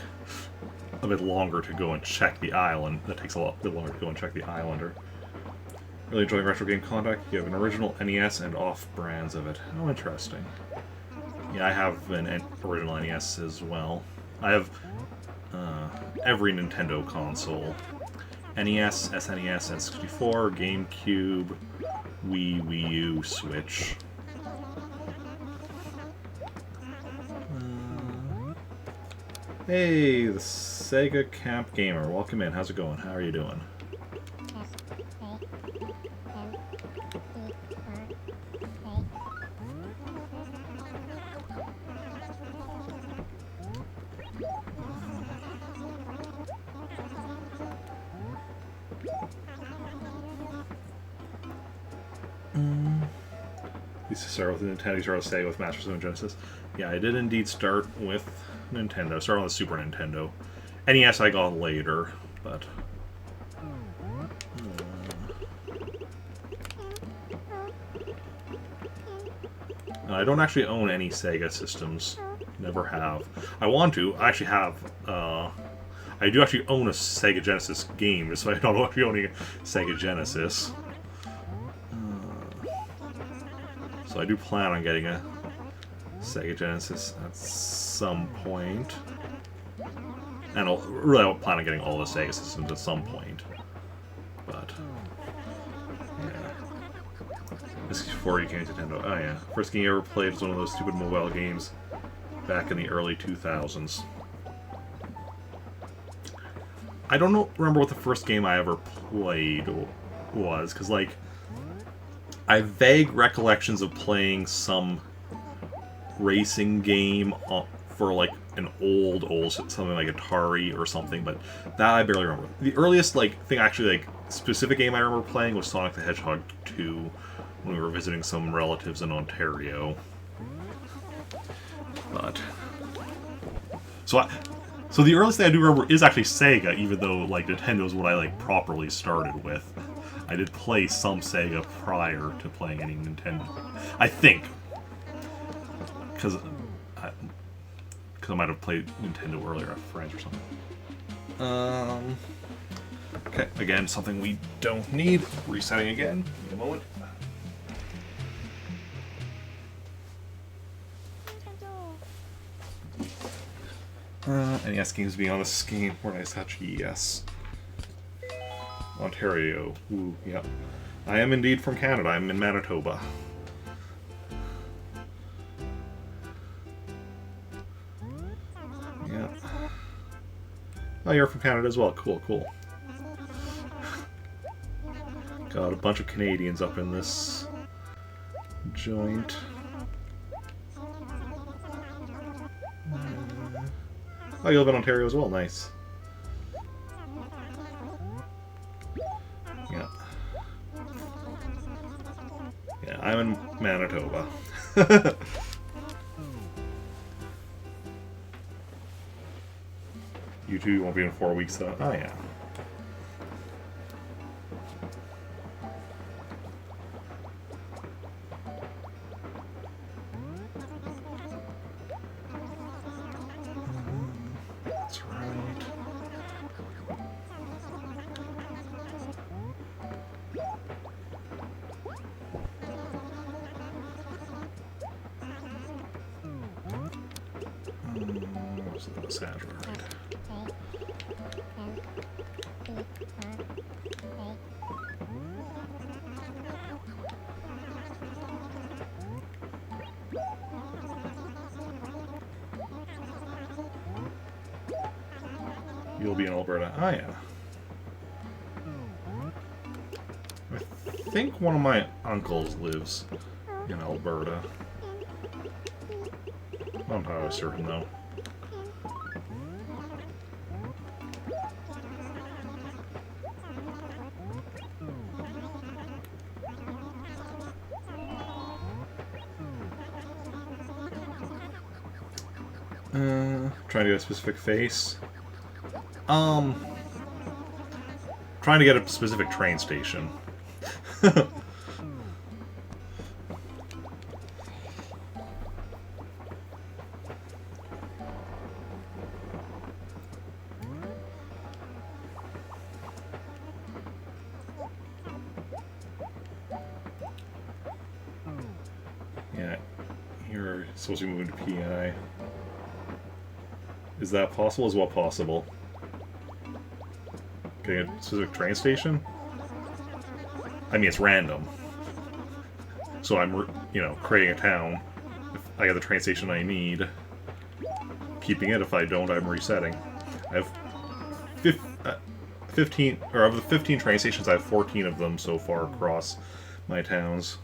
[SPEAKER 1] a bit longer to go and check the island. That takes a bit longer to go and check the islander. Really enjoying retro game contact. You have an original NES and off-brands of it. Oh, interesting. Yeah, I have an original NES as well. I have every Nintendo console. NES, SNES, N64, GameCube, Wii, Wii U, Switch. Hey, the Sega Camp Gamer. Welcome in. How's it going? How are you doing? Used to start with Nintendo, start with Sega, with Master System and Genesis. Yeah, I did indeed start with Nintendo. Started on the Super Nintendo. NES I got later, but I don't actually own any Sega systems. Never have. I want to. I actually have. I do actually own a Sega Genesis game, so I don't actually own a Sega Genesis. So I do plan on getting a Sega Genesis at some point. And I'll really plan on getting all the Sega systems at some point. But, yeah. This is before you came to Nintendo. Oh yeah. First game I ever played was one of those stupid mobile games back in the early 2000s. I don't remember what the first game I ever played was, because, like, I have vague recollections of playing some racing game for, like, an old something like Atari or something, but that I barely remember. The earliest, like, thing actually, like, specific game I remember playing was Sonic the Hedgehog 2 when we were visiting some relatives in Ontario. But so the earliest thing I do remember is actually Sega, even though, like, Nintendo's what I, like, properly started with. I did play some Sega prior to playing any Nintendo. I think. Because I might have played Nintendo earlier at friends or something. Okay, again, something we don't need. Resetting again. Give me a moment. NES games being on this game. Where did I touch? Yes. Ontario. Ooh, yep. I am indeed from Canada. I'm in Manitoba. Yeah. Oh, you're from Canada as well. Cool, cool. Got a bunch of Canadians up in this joint. Oh, you live in Ontario as well. Nice. Yeah. Yeah, I'm in Manitoba. You two won't be in 4 weeks, though. Oh, yeah. That's right. That's right. You'll be in Alberta. Oh, yeah. I think one of my uncles lives in Alberta. I'm not entirely certain, though. Trying to get a specific face. Trying to get a specific train station. Yeah, you're supposed to be moving to PI. Is that possible? Is what possible? Getting a specific train station? I mean, it's random. So I'm, you know, creating a town. If I get the train station I need, keeping it. If I don't, I'm resetting. I have 15, or of the 15 train stations, I have 14 of them so far across my towns.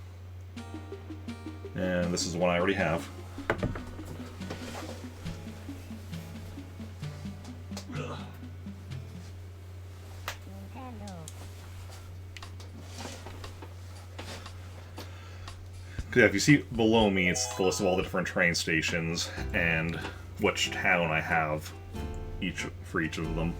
[SPEAKER 1] And this is the one I already have. Yeah, if you see below me, it's the list of all the different train stations and which town I have for each of them.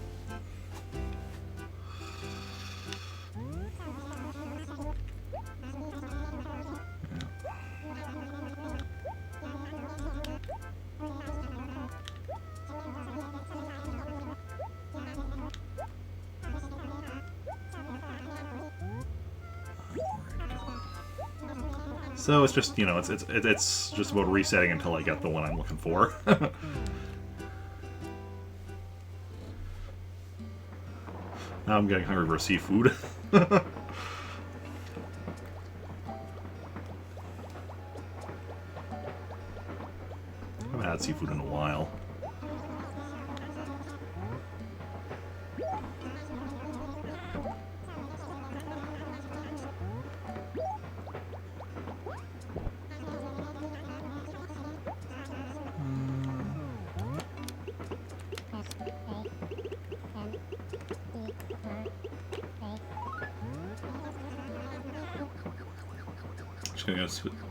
[SPEAKER 1] So it's just, you know, it's just about resetting until I get the one I'm looking for. Now I'm getting hungry for seafood. I haven't had seafood in a while.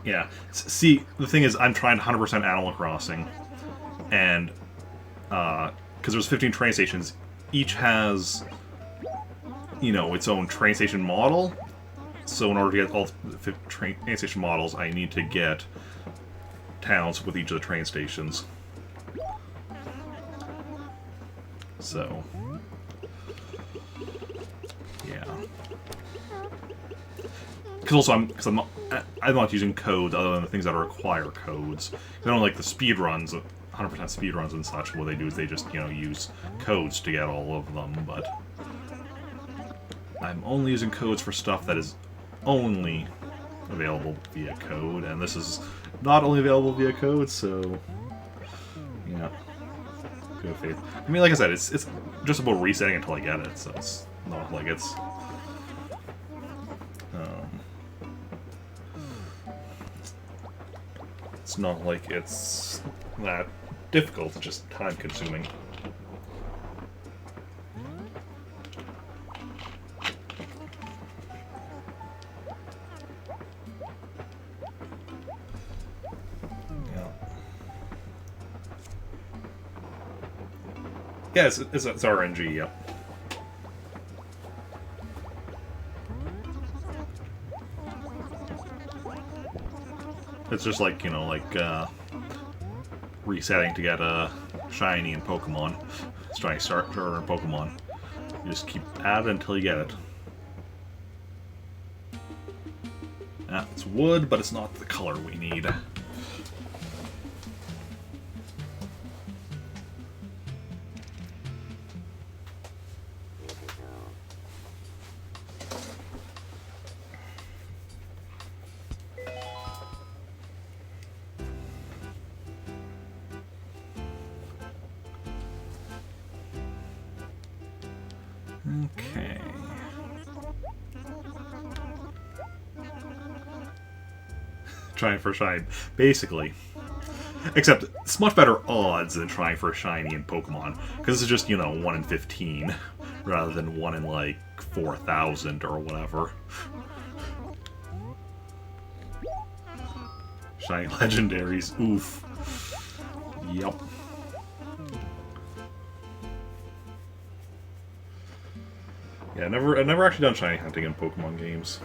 [SPEAKER 1] Yeah. See, the thing is, I'm trying 100% Animal Crossing, and because there's 15 train stations, each has, you know, its own train station model. So in order to get all the train station models, I need to get towns with each of the train stations. So, yeah. Because also I'm not using codes other than the things that require codes. I don't like the speed runs, 100% speed runs and such. What they do is they just, you know, use codes to get all of them. But I'm only using codes for stuff that is only available via code, and this is not only available via code. So, yeah, good faith. I mean, like I said, it's just about resetting until I get it. So it's not like it's. It's not like it's that difficult, it's just time-consuming. Yeah, it's RNG, yep. It's just like, you know, like, resetting to get a shiny in Pokemon. Shiny starter in Pokemon. You just keep at it until you get it. Ah, it's wood, but it's not the color we need. Okay. Trying for a shiny, basically. Except, it's much better odds than trying for a shiny in Pokemon. Because this is just, you know, 1 in 15. Rather than 1 in, like, 4,000 or whatever. Shiny legendaries, oof. Yup. Yeah, I've never actually done shiny hunting in Pokemon games.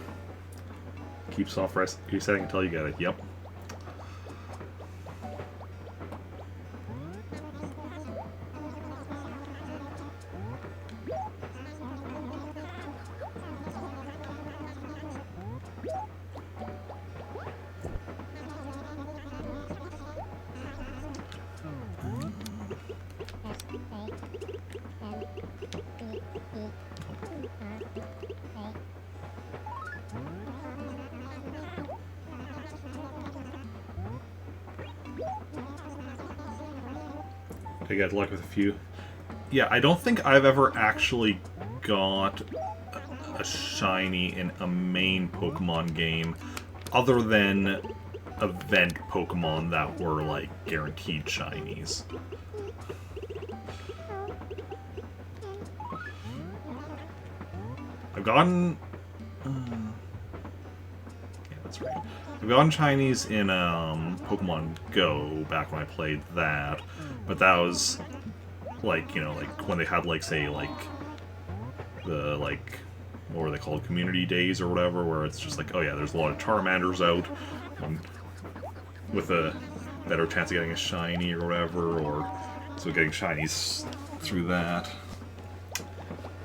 [SPEAKER 1] Keep soft resetting until you get it. Yep. I got luck with a few. Yeah, I don't think I've ever actually got a shiny in a main Pokemon game other than event Pokemon that were, like, guaranteed shinies. I've gotten... yeah, that's right. I've gotten shinies in Pokemon Go back when I played that, but that was, like, you know, like, when they had, like, say, like, the, like, what were they called, community days or whatever, where it's just like, oh yeah, there's a lot of Charmanders out, with a better chance of getting a shiny or whatever, or so getting shinies through that.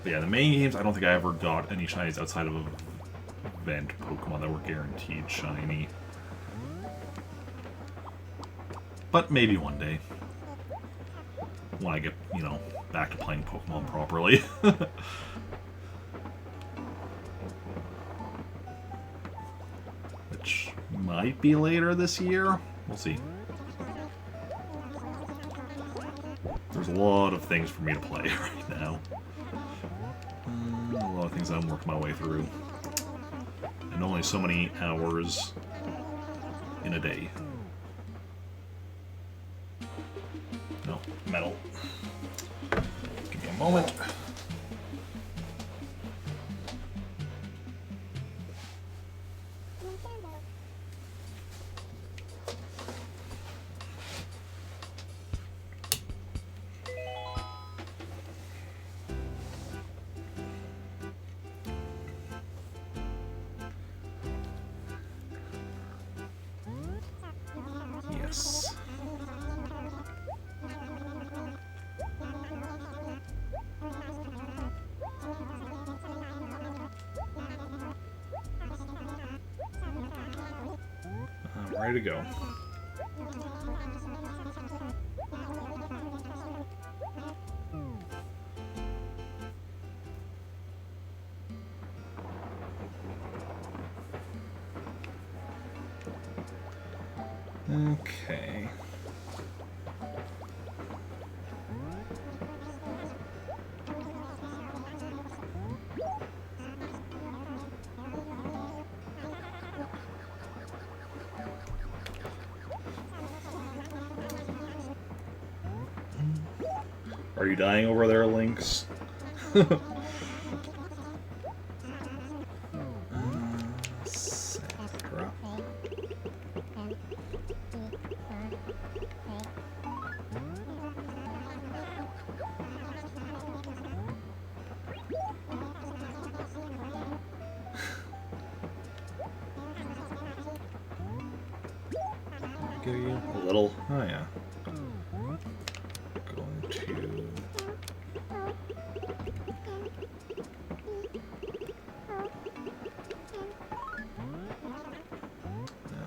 [SPEAKER 1] But yeah, the main games, I don't think I ever got any shinies outside of event Pokemon that were guaranteed shiny. But maybe one day. When I get, you know, back to playing Pokemon properly. Which might be later this year. We'll see. There's a lot of things for me to play right now. A lot of things I'm working my way through. And only so many hours in a day. No, metal. Give me a moment. Yes. I'm ready to go. Okay. Are you dying over there, Lynx? Sakura. Give you a little. Oh yeah. Going to.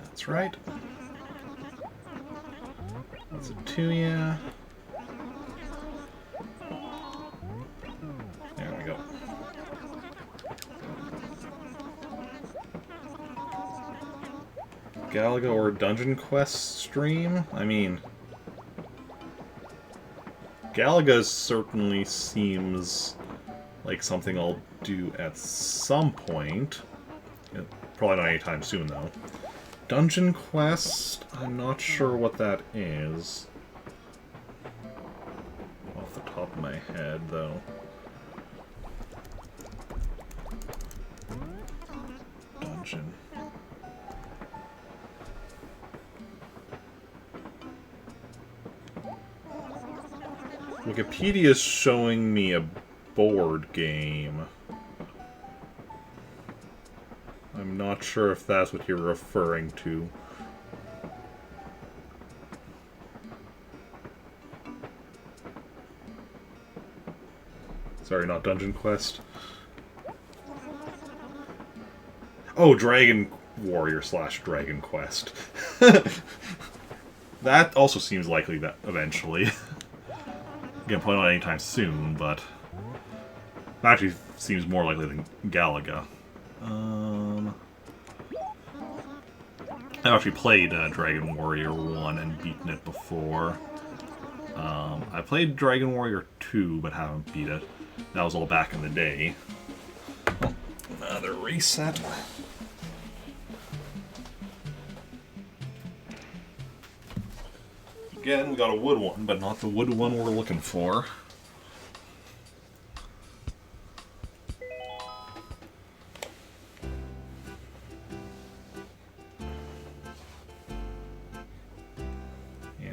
[SPEAKER 1] That's right. That's a 2, yeah. There we go. Galaga or Dungeon Quest stream? I mean, Galaga certainly seems like something I'll do at some point. Probably not anytime soon, though. Dungeon Quest, I'm not sure what that is. Off the top of my head, though. Dungeon. Wikipedia's showing me a board game. I'm not sure if that's what you're referring to. Sorry, not Dungeon Quest. Oh, Dragon Warrior / Dragon Quest. That also seems likely that eventually. Again, probably not anytime soon, but actually seems more likely than Galaga. I've actually played Dragon Warrior 1 and beaten it before. I played Dragon Warrior 2, but haven't beat it. That was all back in the day. Oh, another reset. Again, we got a wood one, but not the wood one we're looking for. Yeah.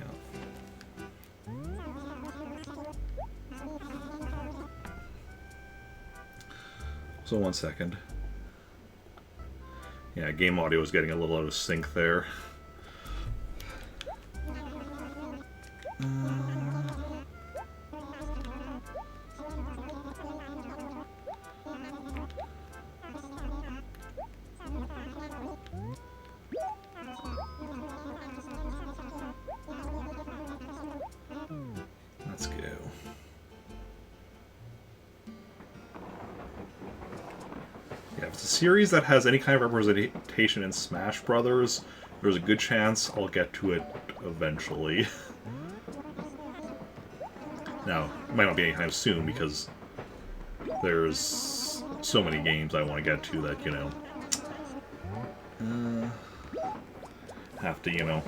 [SPEAKER 1] So 1 second. Yeah, game audio is getting a little out of sync there. series that has any kind of representation in Smash Brothers, there's a good chance I'll get to it eventually. Now, it might not be anytime soon because there's so many games I want to get to that, you know, have to, you know,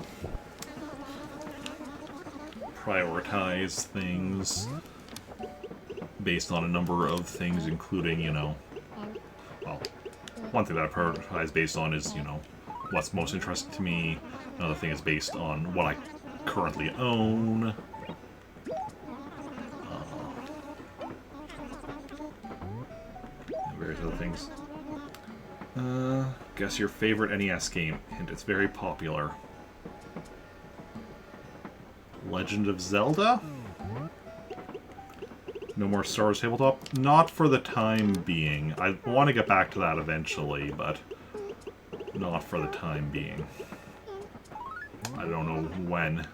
[SPEAKER 1] prioritize things based on a number of things, including, you know, well, one thing that I prioritize based on is, you know, what's most interesting to me. Another thing is based on what I currently own. Various other things. Guess your favorite NES game. Hint, it's very popular. Legend of Zelda? No more Star Wars Tabletop? Not for the time being. I want to get back to that eventually, but not for the time being. I don't know when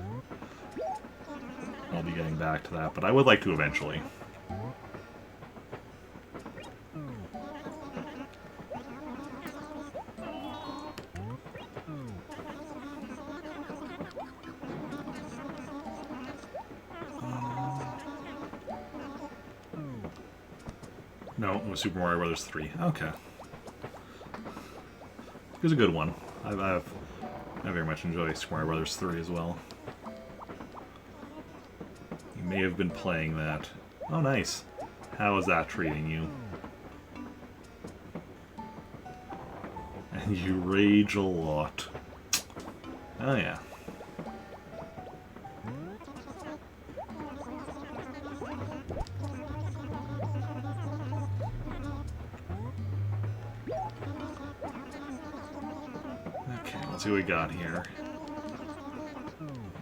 [SPEAKER 1] I'll be getting back to that, but I would like to eventually. No, it was Super Mario Brothers 3. Okay. It was a good one. I very much enjoy Super Mario Brothers 3 as well. You may have been playing that. Oh, nice. How is that treating you? And you rage a lot. Oh, yeah. Let's see what we got here.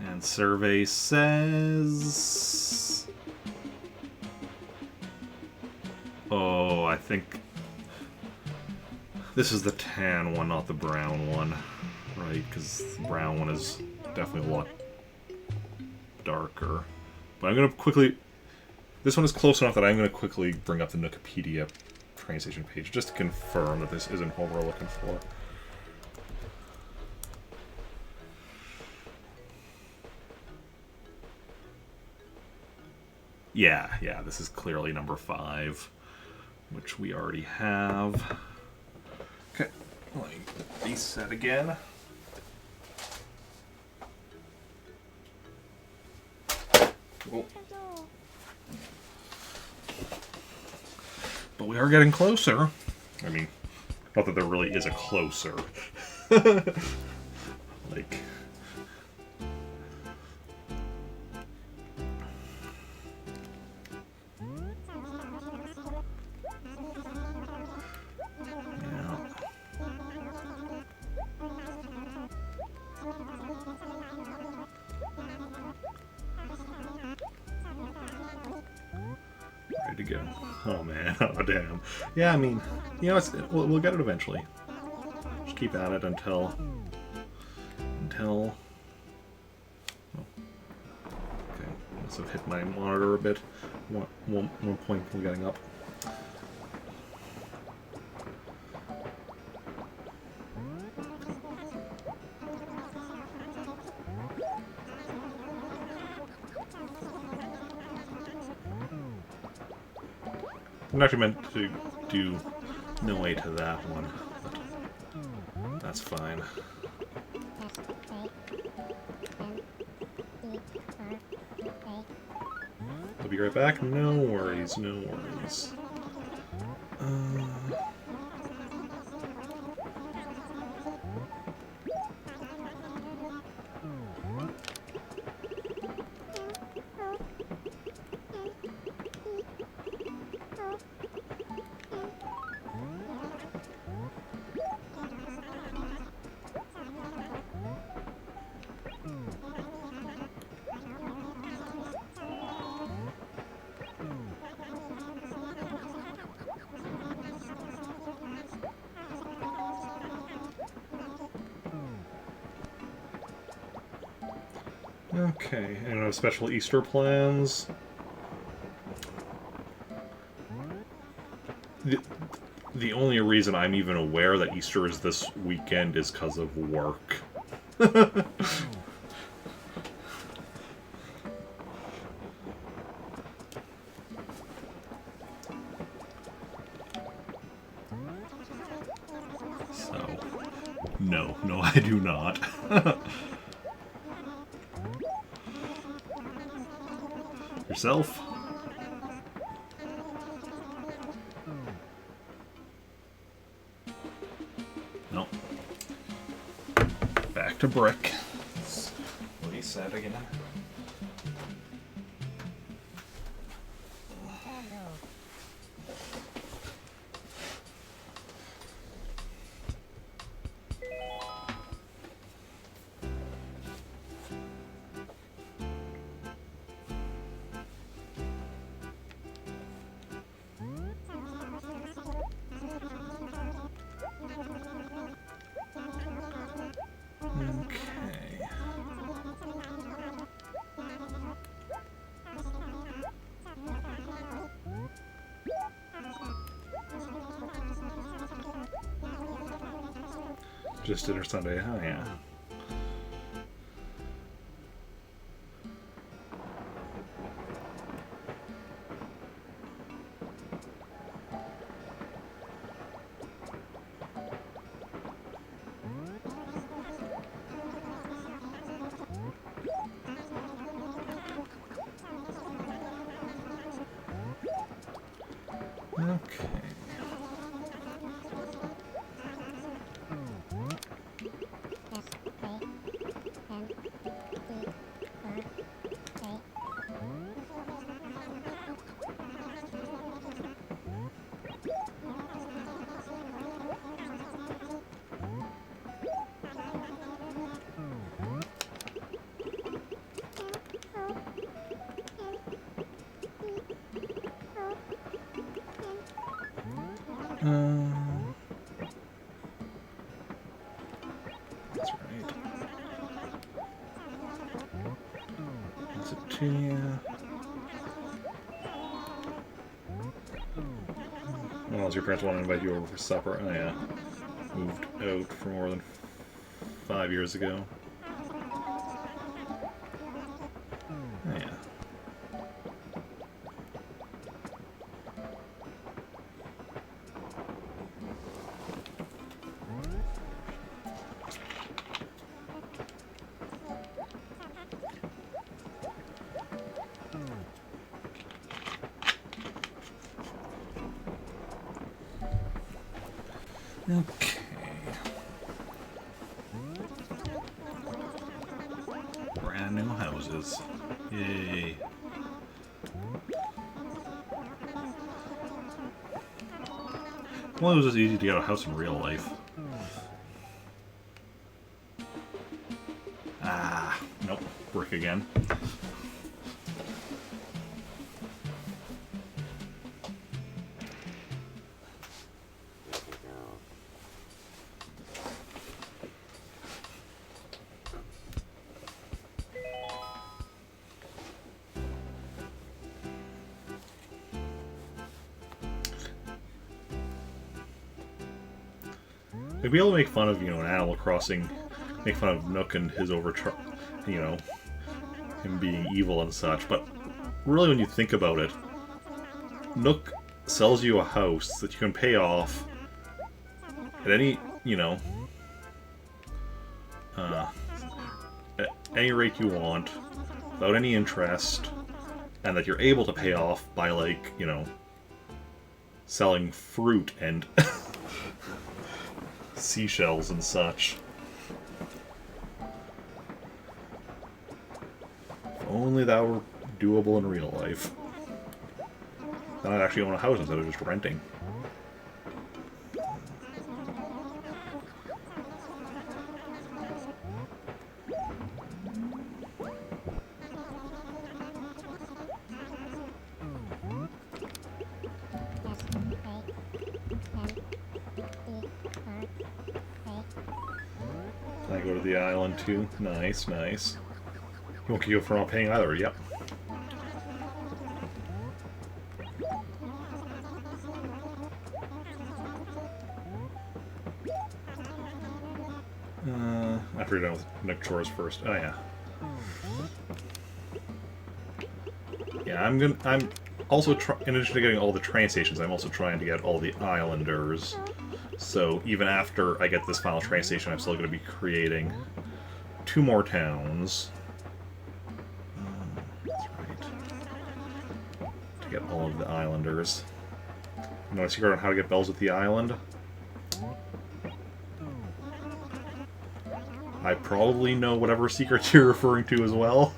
[SPEAKER 1] And survey says... Oh, I think... This is the tan one, not the brown one. Right, because the brown one is definitely a lot darker. But I'm going to quickly... This one is close enough that I'm going to quickly bring up the Wikipedia train station page just to confirm that this isn't what we're looking for. Yeah, this is clearly number 5, which we already have. Okay, let me reset again. Whoa. But we are getting closer. I mean, not that there really is a closer. Like... To go. Oh man, oh damn. Yeah, I mean, you know, we'll get it eventually. Just keep at it until... Oh. Okay, must have hit my monitor a bit. One point from getting up. I'm actually meant to do no way to that one, but that's fine. I'll be right back. No worries, no worries. Okay, and I have special Easter plans. The only reason I'm even aware that Easter is this weekend is because of work. So, no, I do not. Yourself? No. Back to brick. What he said again. Just dinner Sunday, oh yeah. Okay. That's right. That's it to you. Well, your parents want to invite you over for supper. Oh yeah. Moved out for more than 5 years ago. Oh yeah. Okay. Brand new houses. Yay. Well, it was just easy to get a house in real life. Ah, nope. Brick again. Like, be able to make fun of, an Animal Crossing, make fun of Nook and his him being evil and such, but really when you think about it, Nook sells you a house that you can pay off at any, at any rate you want, without any interest, and that you're able to pay off by, selling fruit and seashells and such. If only that were doable in real life. Then I'd actually own a house instead of just renting. Can I go to the island too? Nice, nice. You won't keep for not paying either, yep. I forget what Nick chores first. Oh yeah. Yeah, I'm also in addition to getting all the train stations, I'm also trying to get all the islanders. So even after I get this final train station, I'm still going to be creating 2 more towns. That's right. To get all of the islanders. You know a secret on how to get bells with the island? I probably know whatever secrets you're referring to as well.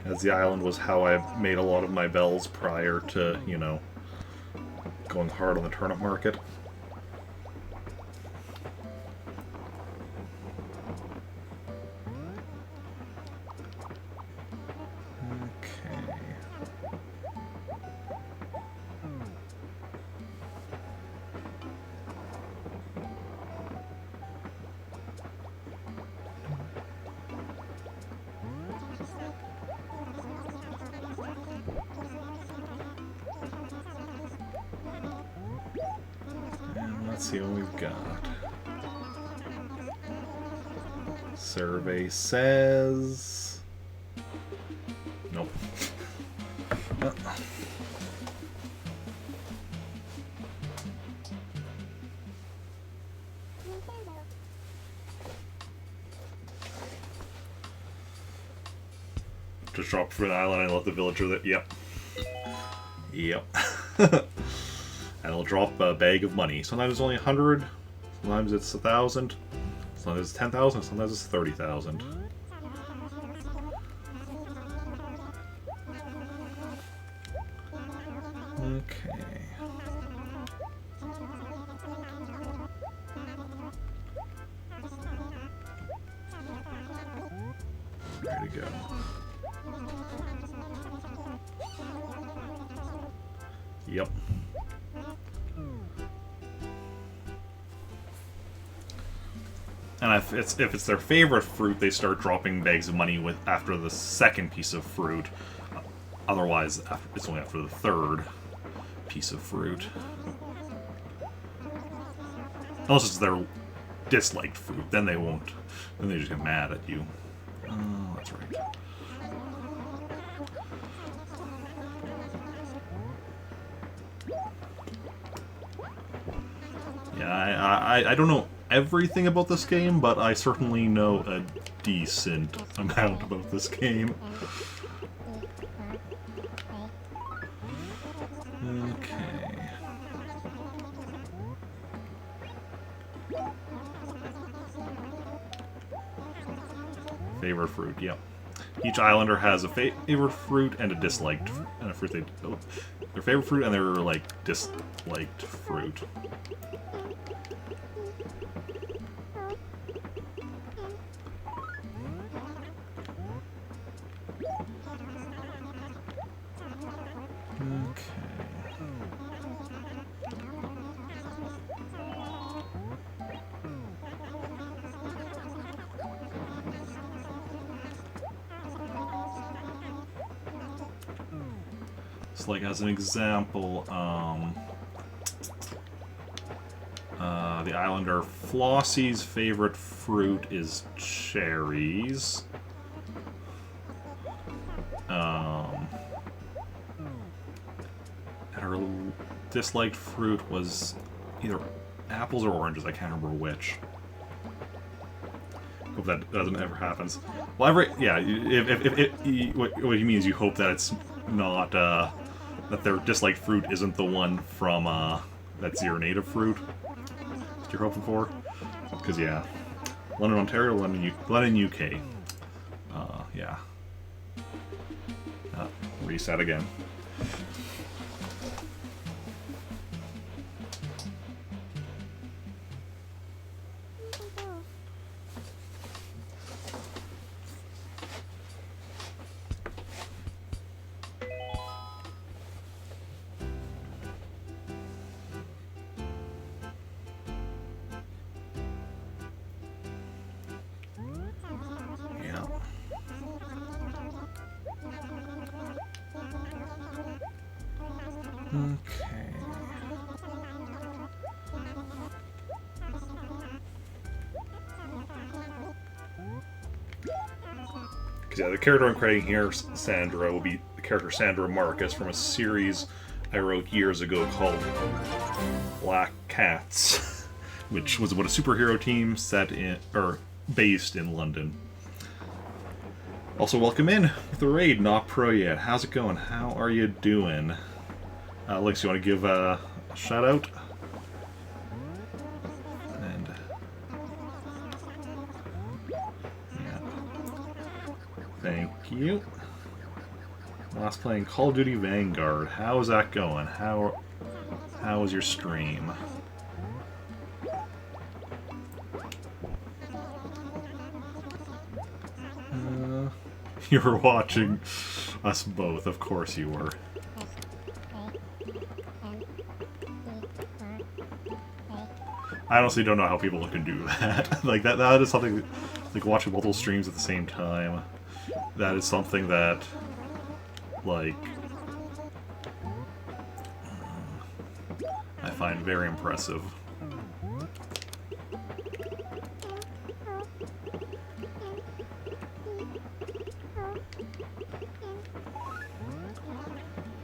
[SPEAKER 1] As the island was how I made a lot of my bells prior to, you know, going hard on the turnip market. Okay. Let's see what we've got. Survey says... Nope. Just drop for an island and let the villager that... Yep. Yep. And it'll drop a bag of money. Sometimes it's only 100, sometimes it's 1,000, sometimes it's 10,000, sometimes it's 30,000. Okay. Ready to go. Yep. And if it's their favorite fruit, they start dropping bags of money with after the second piece of fruit. Otherwise, it's only after the third piece of fruit. Unless it's their disliked fruit, then they won't. Then they just get mad at you. Oh, that's right. Yeah, I don't know everything about this game, but I certainly know a decent amount about this game. Okay. Favorite fruit, yep. Each islander has a favorite fruit and a disliked and a fruit their favorite fruit and their like disliked fruit. So, like, as an example, the islander Flossie's favorite fruit is cherries. And her disliked fruit was either apples or oranges. I can't remember which. Hope that doesn't ever happens. Well, if what you mean is you hope that it's not that their disliked fruit isn't the one from that's your native fruit that you're hoping for. Because yeah, London, Ontario, London, UK. Yeah. Reset again. Okay. Because yeah, the character I'm creating here, Sandra, will be the character Sandra Marcus from a series I wrote years ago called Black Cats, which was about a superhero team set in, or based in London. Also, welcome in with the raid, not pro yet. How's it going? How are you doing? Alex, you want to give a shout out? And yeah, thank you. Last playing Call of Duty Vanguard. How is that going? How was your stream? You were watching us both, of course you were. I honestly don't know how people can do that. Like that is something, like watching multiple streams at the same time. That is something that, like, I find very impressive.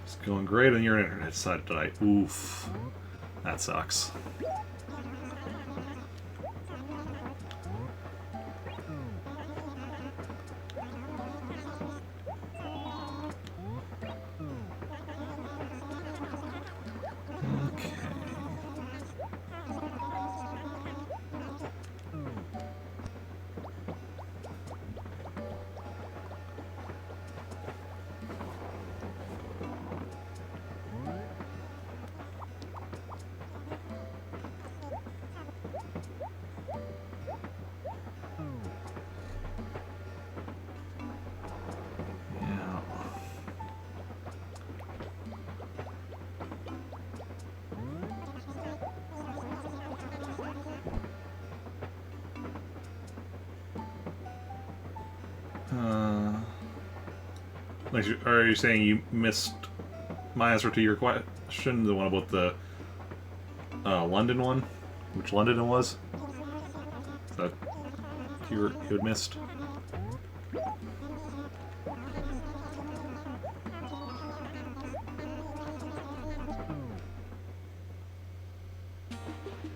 [SPEAKER 1] It's going great and your internet decided to die. Oof. That sucks. Like, are you saying you missed my answer to your question? The one about the London one? Which London it was? Is that you had missed?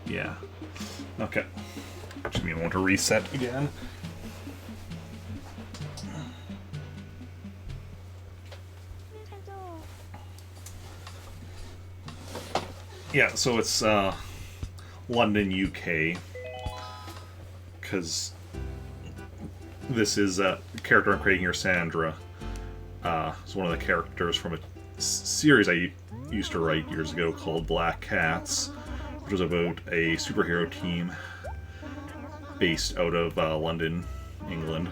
[SPEAKER 1] Yeah. Okay. Just mean I want to reset again. Yeah, so it's London, UK, because this is a character I'm creating here, Sandra. It's one of the characters from a series I used to write years ago called Black Cats, which was about a superhero team based out of London, England.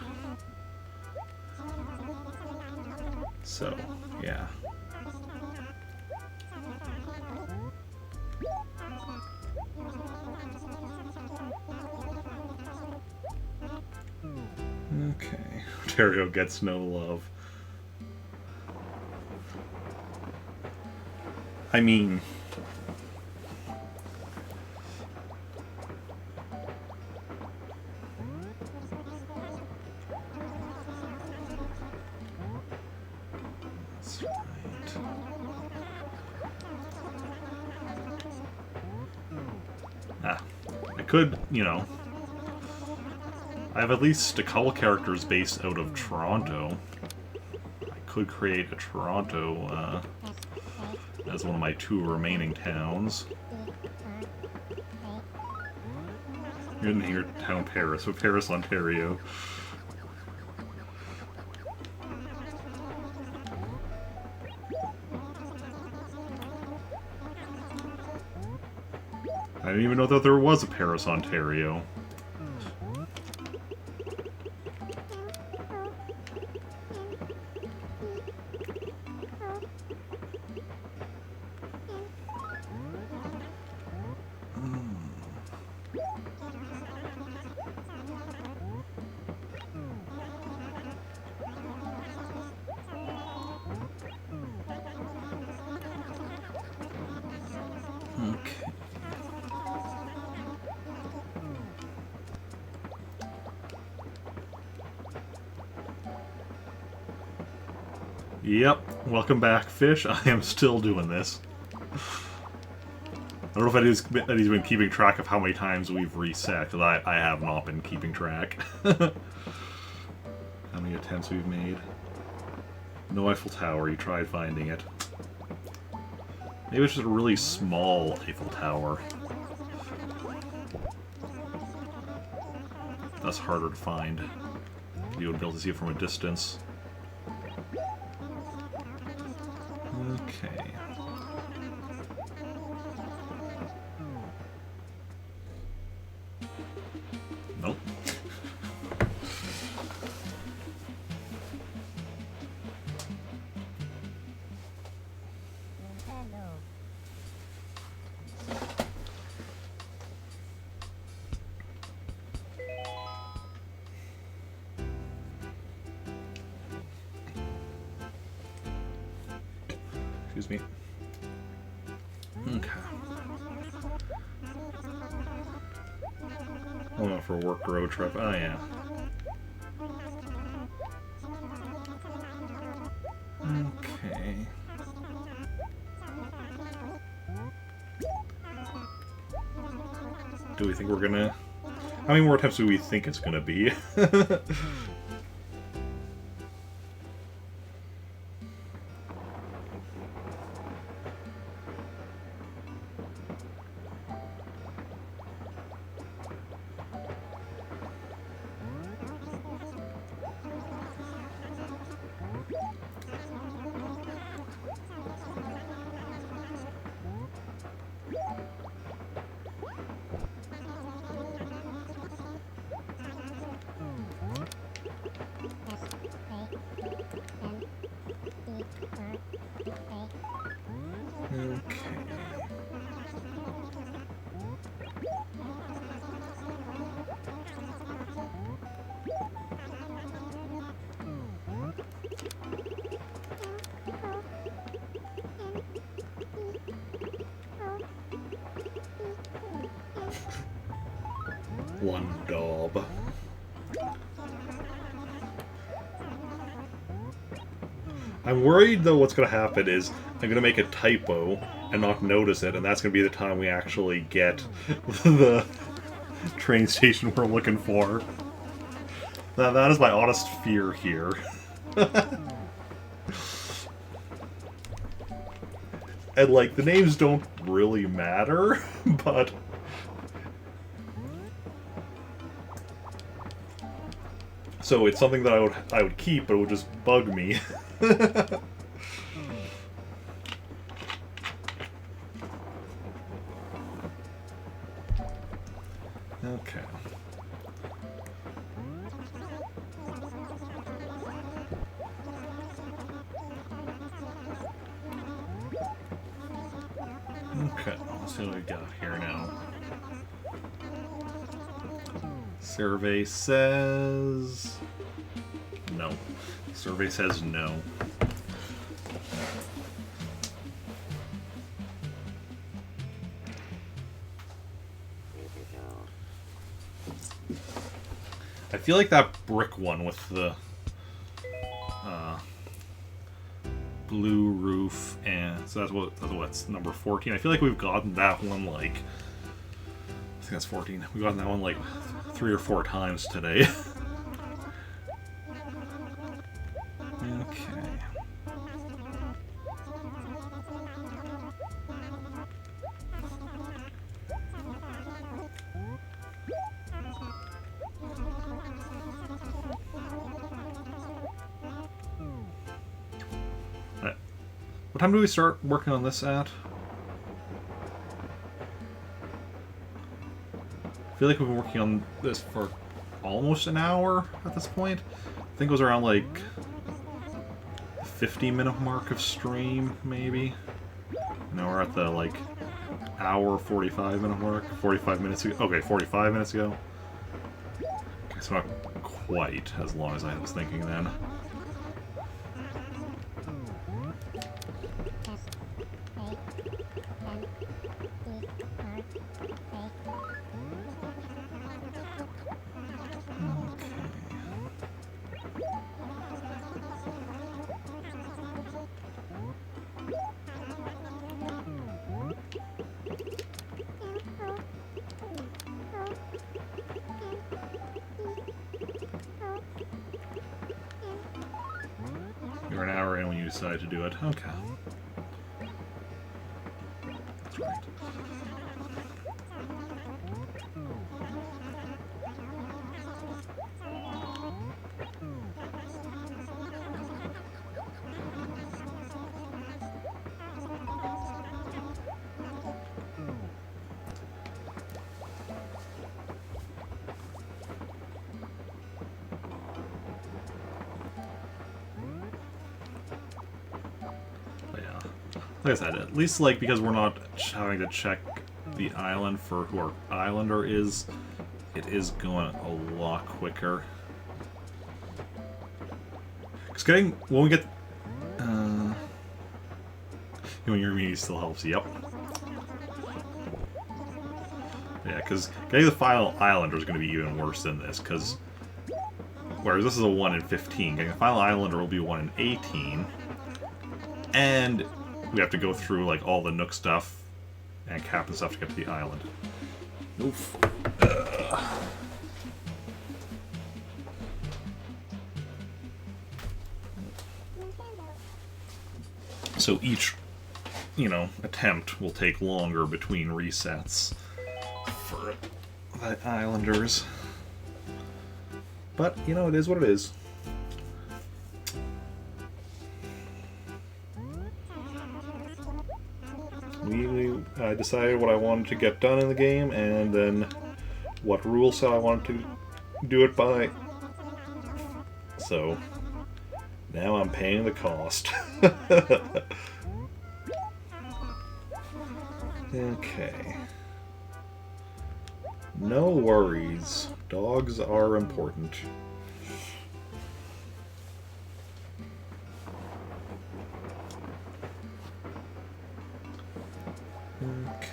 [SPEAKER 1] So, yeah. Okay. Ontario gets no love. I mean... That's right. I could, you know... I have at least a couple characters based out of Toronto. I could create a Toronto as one of my 2 remaining towns. You're in your town, Paris, so Paris, Ontario. I didn't even know that there was a Paris, Ontario. Okay. Yep, welcome back, fish. I am still doing this. I don't know if Eddie's been keeping track of how many times we've reset, because I have not been keeping track. How many attempts we've made. No Eiffel Tower, you tried finding it. Maybe it's just a really small Eiffel Tower. That's harder to find. You would be able to see it from a distance. Okay. Nope. Excuse me. Okay. Oh no, for a work road trip. Oh yeah. Okay. Do we think we're gonna... How many more attempts do we think it's gonna be? One daub. I'm worried, though, what's going to happen is I'm going to make a typo and not notice it, and that's going to be the time we actually get the train station we're looking for. That is my honest fear here. And, like, the names don't really matter, but... So it's something that I would keep, but it would just bug me. Okay. Okay, let's see what we got here now. Survey says... no. Survey says no. I feel like that brick one with the blue roof, and so that's what's number 14. I feel like we've gotten that one like, I think that's 14. We've gotten that one like 3 or 4 times today. Okay. What time do we start working on this at? I feel like we've been working on this for almost an hour at this point. I think it was around like the 50-minute mark of stream, maybe. Now we're at the like hour 45-minute mark. 45 minutes ago. Okay, 45 minutes ago. Okay, so not quite as long as I was thinking then. You're an hour in when you decide to do it. Okay. That's right. Like I said, at least like because we're not having to check the island for who our islander is, it is going a lot quicker. Because getting when we get, your immunity still helps. Yep. Yeah, because getting the final islander is going to be even worse than this. Because whereas this is a 1 in 15, getting the final islander will be 1 in 18, and we have to go through like all the Nook stuff and Captain stuff to get to the island. Oof. So each, attempt will take longer between resets for the islanders. But, it is what it is. I decided what I wanted to get done in the game, and then what rule set I wanted to do it by. So, now I'm paying the cost. Okay. No worries. Dogs are important. Okay.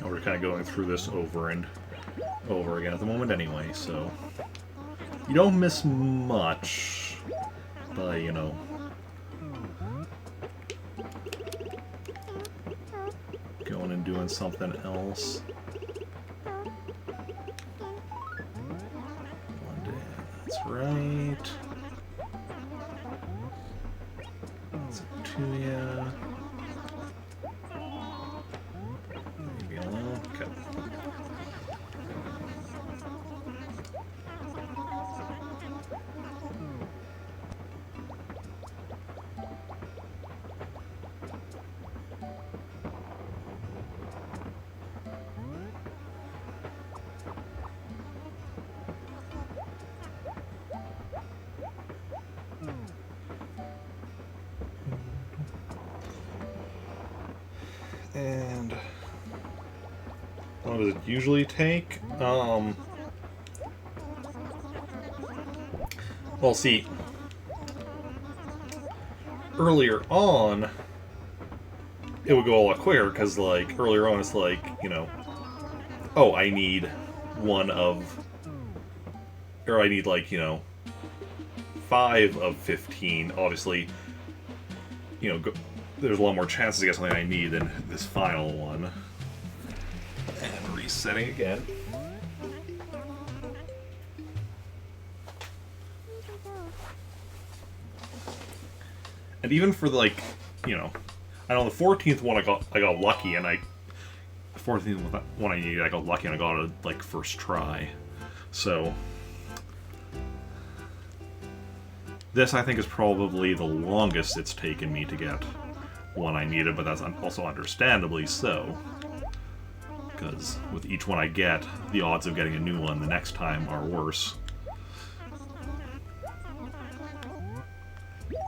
[SPEAKER 1] We're kind of going through this over and over again at the moment anyway, so you don't miss much by, going and doing something else. One day, that's right. That's a Tuya. Okay. And how long does it usually take? Well, see, earlier on, it would go a lot quicker, because, like, earlier on it's like, oh, I need one of, or I need, like, 5 of 15, obviously, there's a lot more chances to get something I need than this final one. And resetting again. And even for the, like, I know the 14th one I got lucky, and the 14th one I needed, I got lucky and I got it like first try. So this I think is probably the longest it's taken me to get one I needed, but that's also understandably so. because with each one I get, the odds of getting a new one the next time are worse.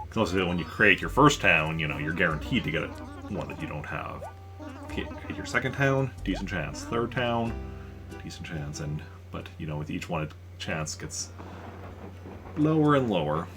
[SPEAKER 1] Because when you create your first town, you know, you're guaranteed to get one that you don't have. Create your second town, decent chance. Third town, decent chance. But, you know, with each one, chance gets lower and lower.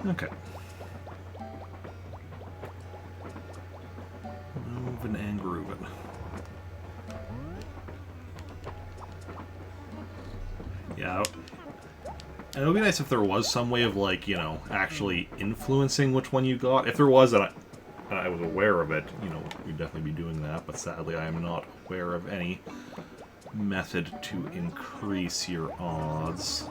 [SPEAKER 1] Okay. Moving and grooving. Yeah. And it would be nice if there was some way of, like, you know, actually influencing which one you got. If there was, and I was aware of it, you know, we'd definitely be doing that. But sadly, I am not aware of any method to increase your odds.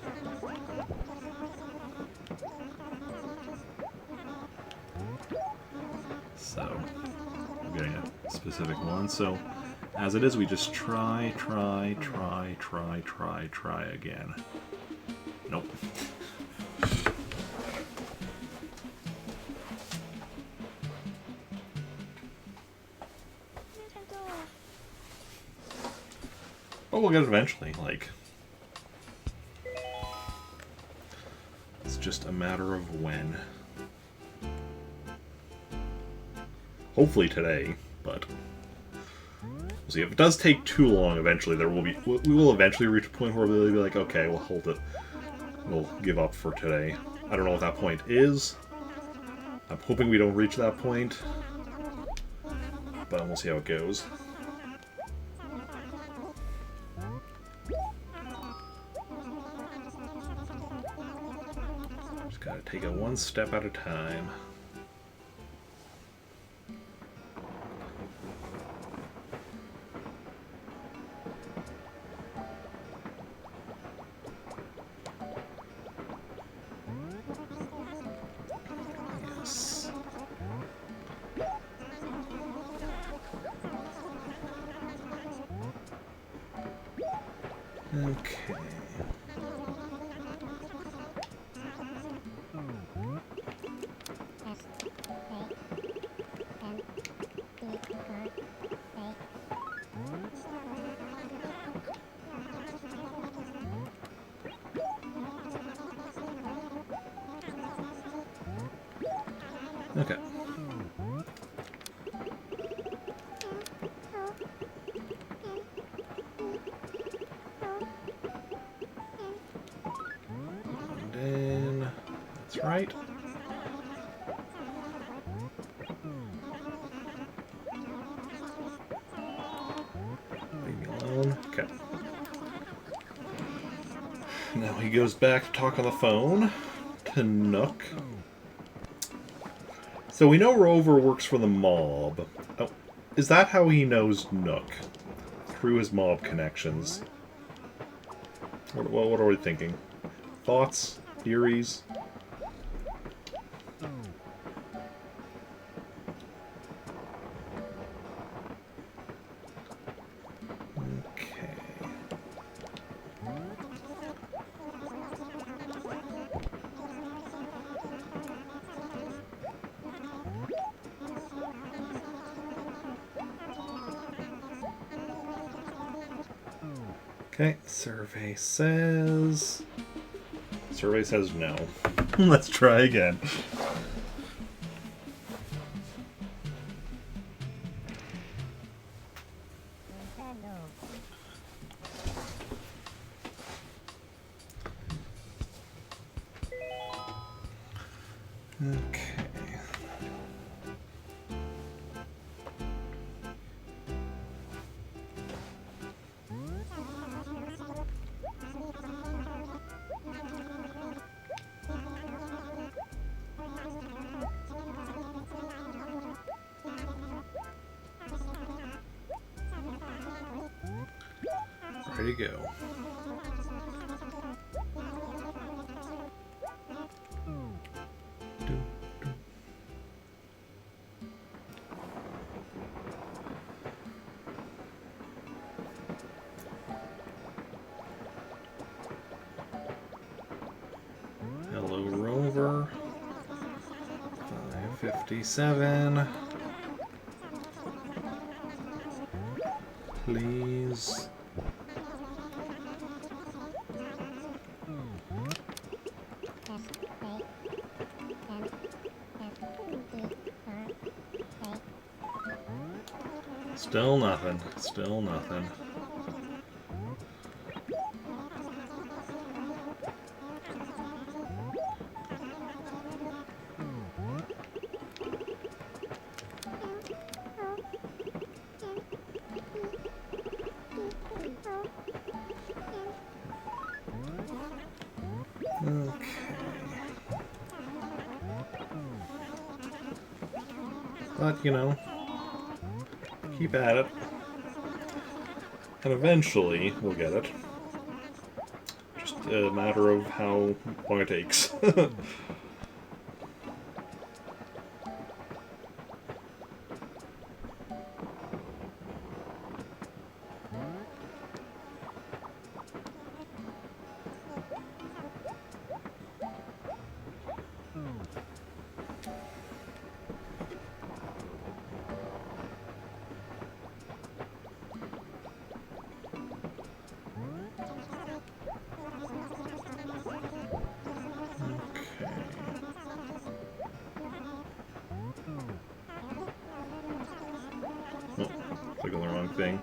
[SPEAKER 1] So, I'm getting a specific one. So, as it is, we just try again. Nope. But we'll get it eventually, like. It's just a matter of when. Hopefully today, but we'll see. If it does take too long, eventually we will eventually reach a point where we'll be like, okay, we'll hold it. We'll give up for today. I don't know what that point is. I'm hoping we don't reach that point, but we'll see how it goes. Just gotta take it one step at a time. Okay. Okay. That's right. Leave me alone. Okay. Now he goes back to talk on the phone to Nook. So we know Rover works for the mob. Oh, is that how he knows Nook? Through his mob connections. What are we thinking? Thoughts? Theories? Okay, survey says Survey says no. Let's try again. Okay. Ready to go. Hello, Rover. 557. Please. Still nothing. Still nothing. Okay. But, you know, keep at it. And eventually we'll get it. Just a matter of how long it takes. Click on the wrong thing.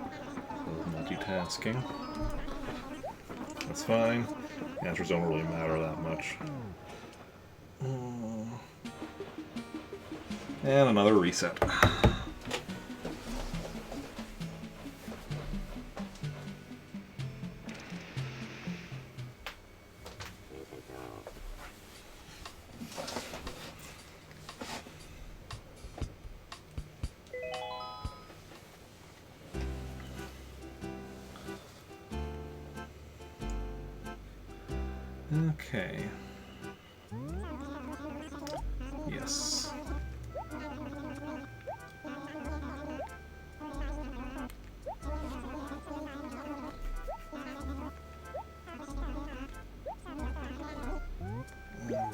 [SPEAKER 1] Multitasking. That's fine. Answers don't really matter that much. And another reset. Okay. Yes.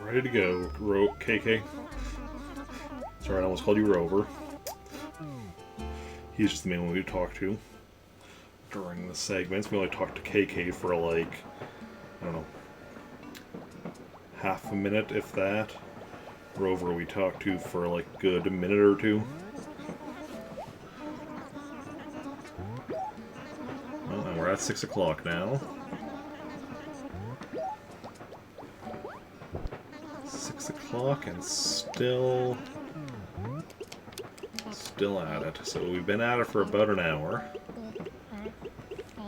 [SPEAKER 1] Ready to go, KK. Sorry, I almost called you Rover. He's just the main one we talk to during the segments. We only talk to KK for like, I don't know, half a minute, if that. Rover we talk to for like a good minute or two. Well, and we're at 6 o'clock now. 6 o'clock and still at it. So we've been at it for about an hour.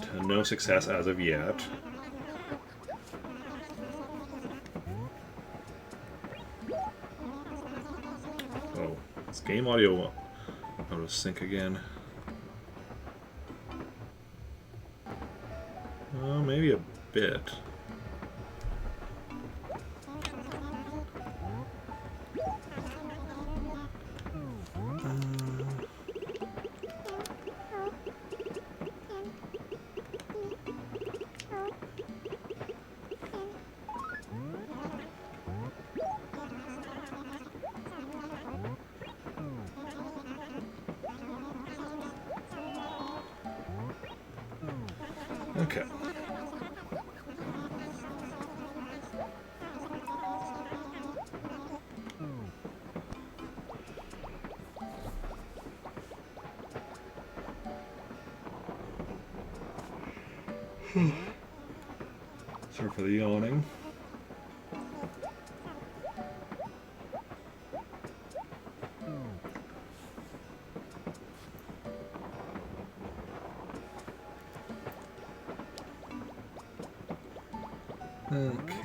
[SPEAKER 1] To no success as of yet. Oh, is game audio out of sync again? Maybe a bit. Okay. Sorry for the yawning. Okay.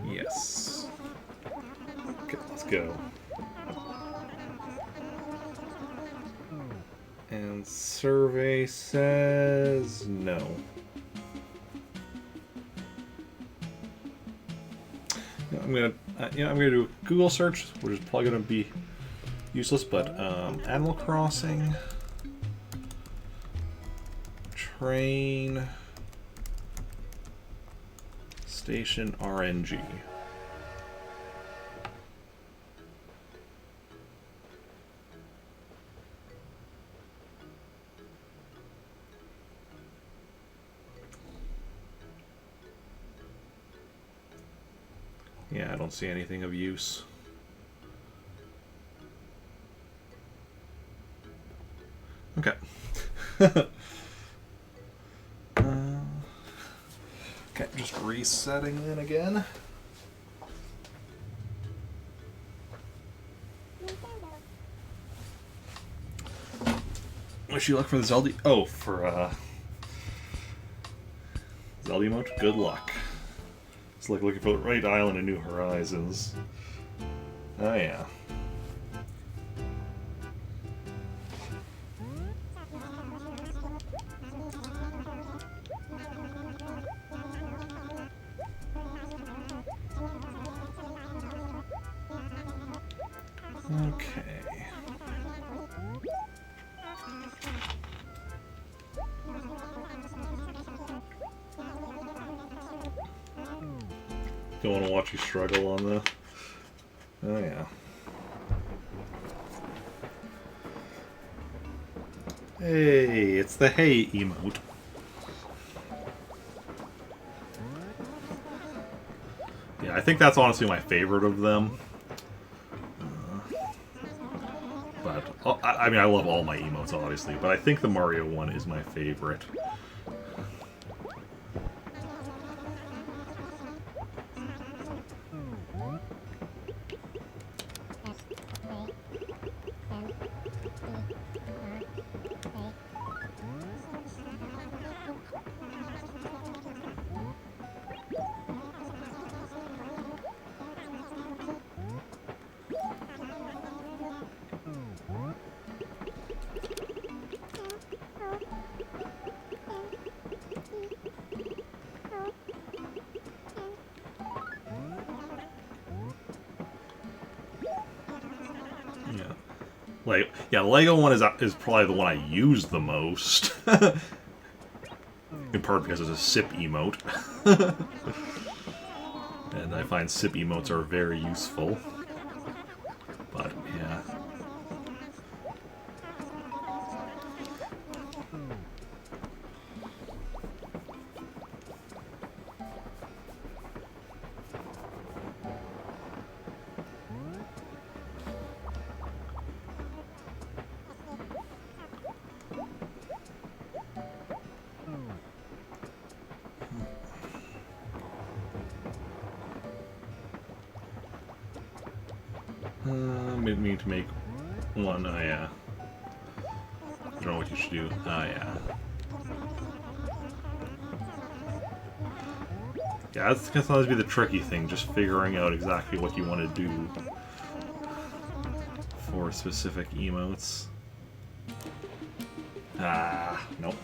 [SPEAKER 1] Yes. Okay, let's go. And survey says no. I'm gonna do a Google search, which is probably gonna be useless, but Animal Crossing, train station RNG. Yeah, I don't see anything of use. Okay. Okay, just resetting in again. Wish you luck for the Zelda. Oh, for Zelda emote. Good luck. It's like looking for the right island in New Horizons. Oh yeah. Okay. Don't want to watch you struggle on the... Oh yeah. Hey, it's the hey emote. Yeah, I think that's honestly my favorite of them. But, I mean, I love all my emotes, obviously, but I think the Mario one is my favorite. Yeah, Lego one is probably the one I use the most. In part because it's a SIP emote. And I find SIP emotes are very useful. But, yeah. Need to make one. Oh yeah. I don't know what you should do. Oh yeah. Yeah, that's gonna sometimes be the tricky thing, just figuring out exactly what you want to do for specific emotes. Ah, nope.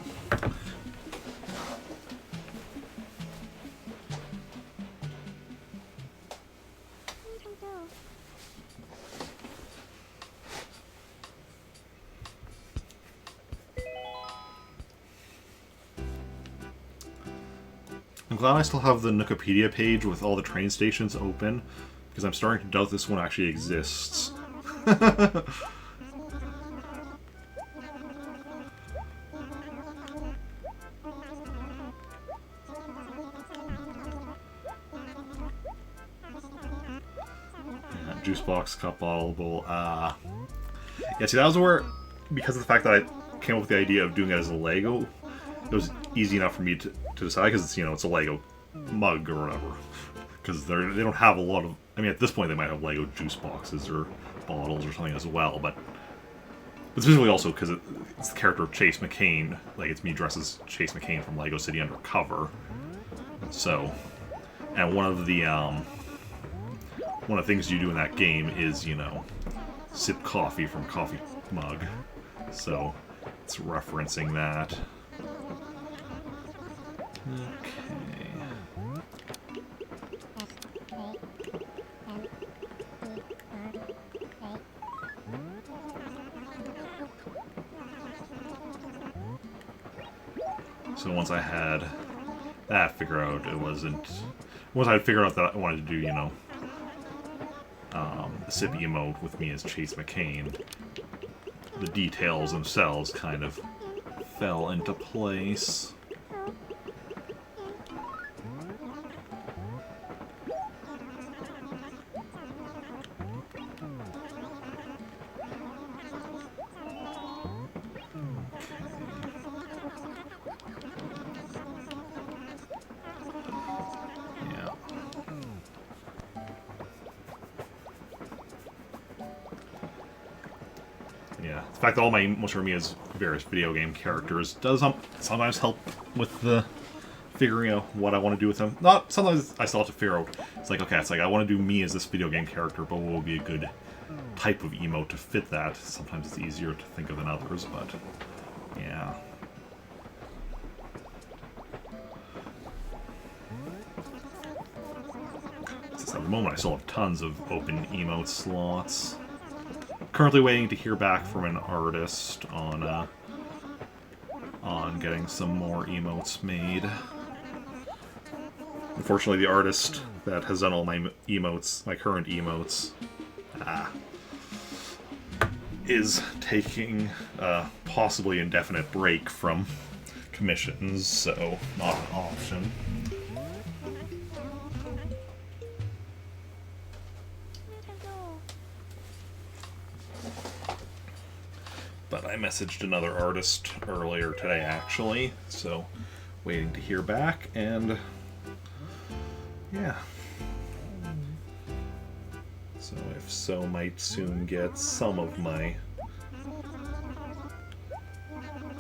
[SPEAKER 1] I'm glad I still have the Wikipedia page with all the train stations open, because I'm starting to doubt this one actually exists. Yeah, juice box, cup, bottle, bowl. Yeah, see, that was where, because of the fact that I came up with the idea of doing it as a Lego, it was easy enough for me to decide, because it's, it's a Lego mug or whatever. Because they don't have a lot of... I mean, at this point they might have Lego juice boxes or bottles or something as well, but specifically also because it's the character of Chase McCain. Like, it's me dressed as Chase McCain from Lego City Undercover. So, and one of the things you do in that game is, sip coffee from a coffee mug. So, it's referencing that. Okay. So once I had that figured out, once I had figured out that I wanted to do, the sip emote with me as Chase McCain, the details themselves kind of fell into place. Yeah, the fact that all my emotes are me as various video game characters does sometimes help with the figuring out what I want to do with them. Not sometimes I still have to figure out. It's like, okay, I want to do me as this video game character, but what will be a good type of emote to fit that? Sometimes it's easier to think of than others, but yeah. At the moment, I still have tons of open emote slots. Currently waiting to hear back from an artist on getting some more emotes made. Unfortunately, the artist that has done all my emotes, my current emotes, is taking a possibly indefinite break from commissions, so not an option. But I messaged another artist earlier today, actually, so waiting to hear back, and yeah. So if so, might soon get some of my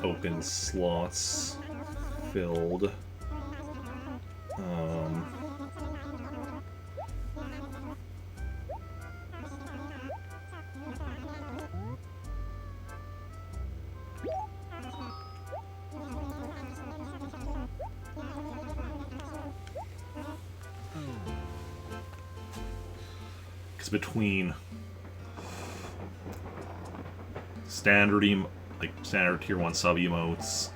[SPEAKER 1] open slots filled. Between standard tier 1 sub emotes,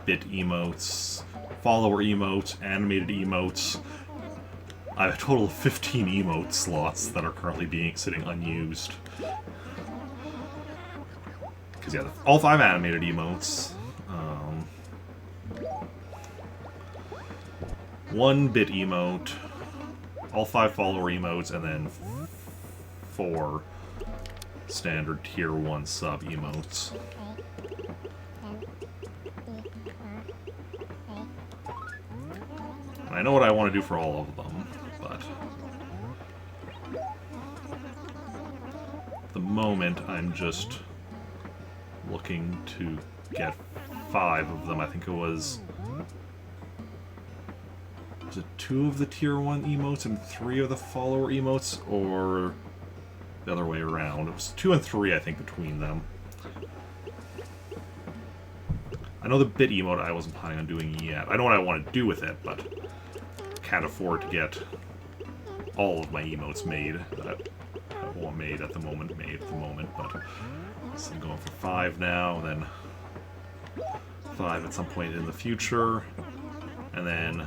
[SPEAKER 1] bit emotes, follower emotes, animated emotes, I have a total of 15 emote slots that are currently sitting unused. Because yeah, all 5 animated emotes, 1 bit emote, all 5 follower emotes, and then 4 standard tier 1 sub emotes. And I know what I want to do for all of them, but at the moment I'm just looking to get 5 of them. I think it was it 2 of the tier 1 emotes and 3 of the follower emotes, or the other way around? It was 2 and 3, I think, between them. I know the bit emote I wasn't planning on doing yet. I know what I want to do with it, but can't afford to get all of my emotes made that I want made at the moment, but so I'm going for 5 now, and then 5 at some point in the future, and then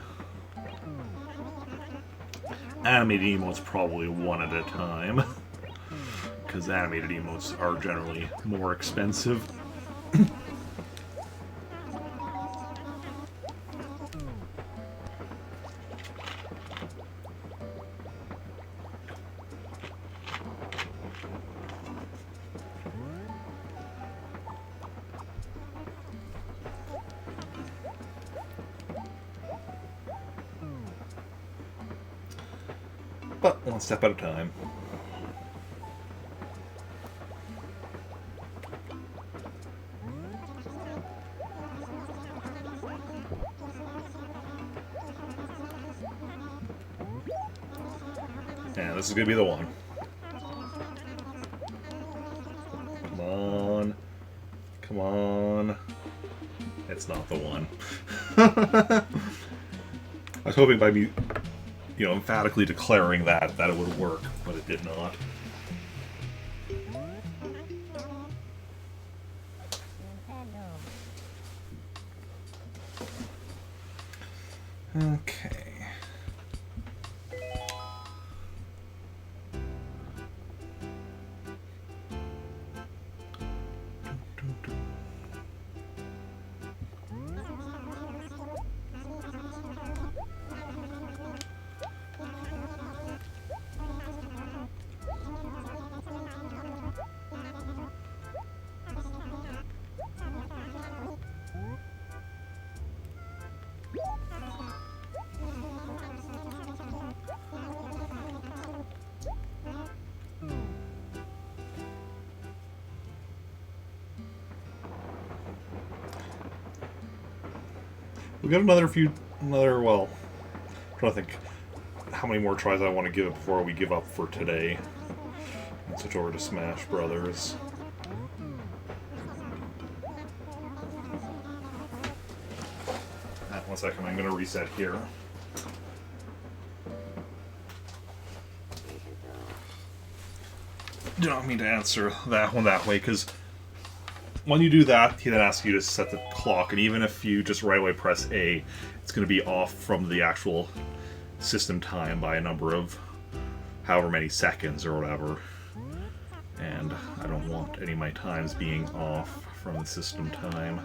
[SPEAKER 1] animated emotes probably 1 at a time, because animated emotes are generally more expensive. but one step at a time. Yeah, this is going to be the one. Come on. Come on. It's not the one. I was hoping by me, emphatically declaring that it would work, but it did not. Okay. We got well, I'm trying to think how many more tries I want to give it before we give up for today. And switch over to Smash Brothers. One second, I'm going to reset here. Do not mean to answer that one that way, because when you do that, he then asks you to set the clock, and even if you just right away press A, it's going to be off from the actual system time by a number of however many seconds or whatever. And I don't want any of my times being off from the system time.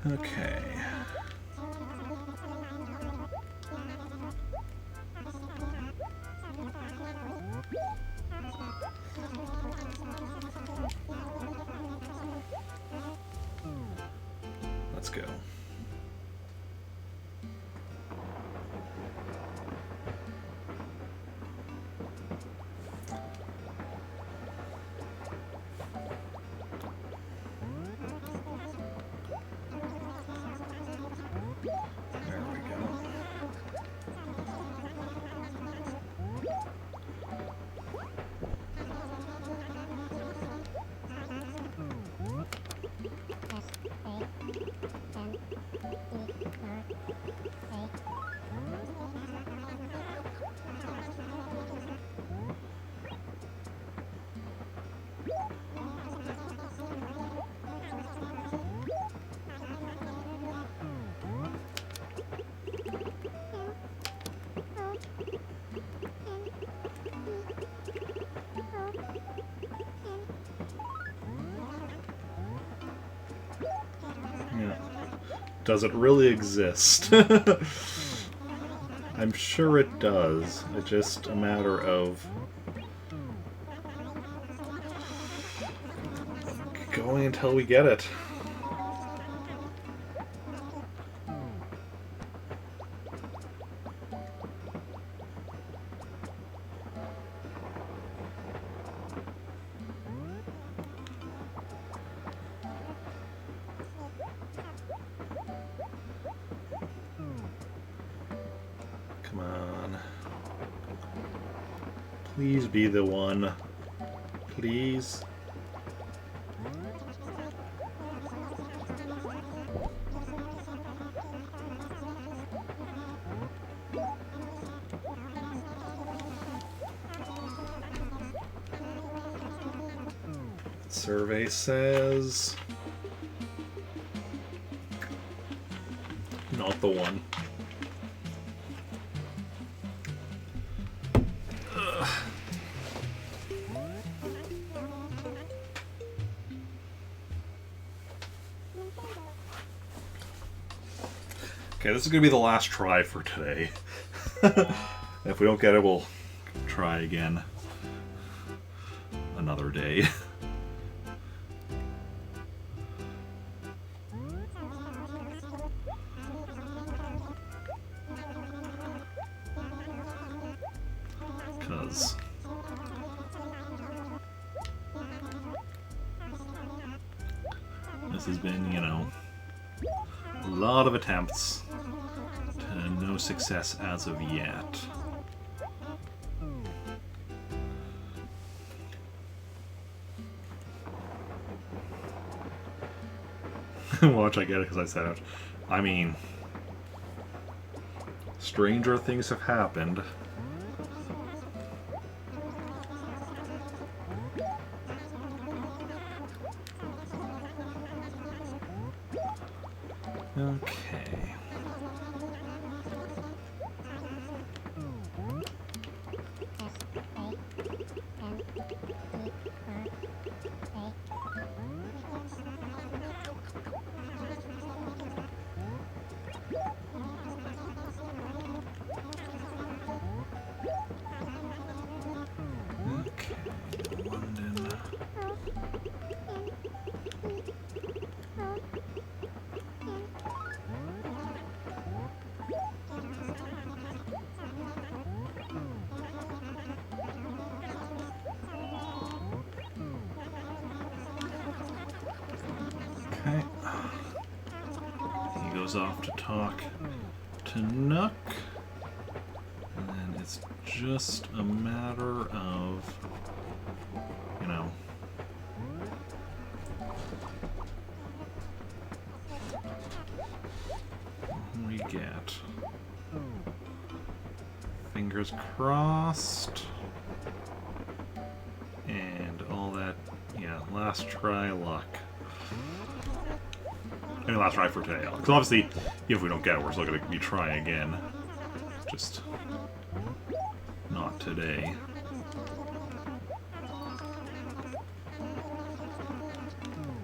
[SPEAKER 1] Okay. Let's go. Yeah. Does it really exist? I'm sure it does. It's just a matter of going until we get it. Come on. Please be the one. Please. Survey says not the one. Ugh. Okay, this is going to be the last try for today. If we don't get it, we'll try again another day. was. This has been, you know, a lot of attempts to no success as of yet. Watch, I get it because I said it. I mean, stranger things have happened. Okay. Okay. He goes off to talk to Nook. And then it's just a matter of, you know, what we get. Fingers crossed. And all that, yeah, last try luck. I mean, last try for today. Because obviously, even if we don't get it, we're still going to be trying again. Just not today.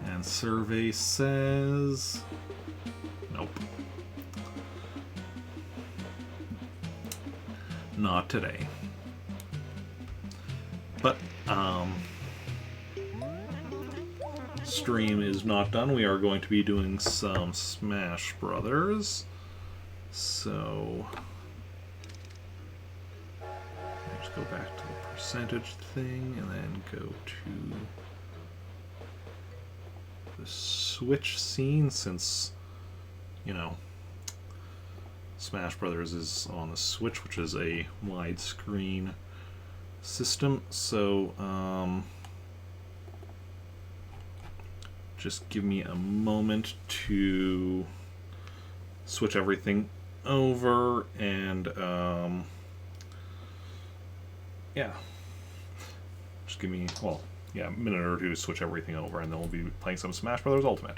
[SPEAKER 1] And survey says... Nope. Not today. But, stream is not done. We are going to be doing some Smash Brothers. So, just go back to the percentage thing and then go to the Switch scene since, you know, Smash Brothers is on the Switch, which is a widescreen system. So, just give me a moment to switch everything over and, yeah. Just give me, well, yeah, a minute or two to switch everything over, and then we'll be playing some Smash Brothers Ultimate.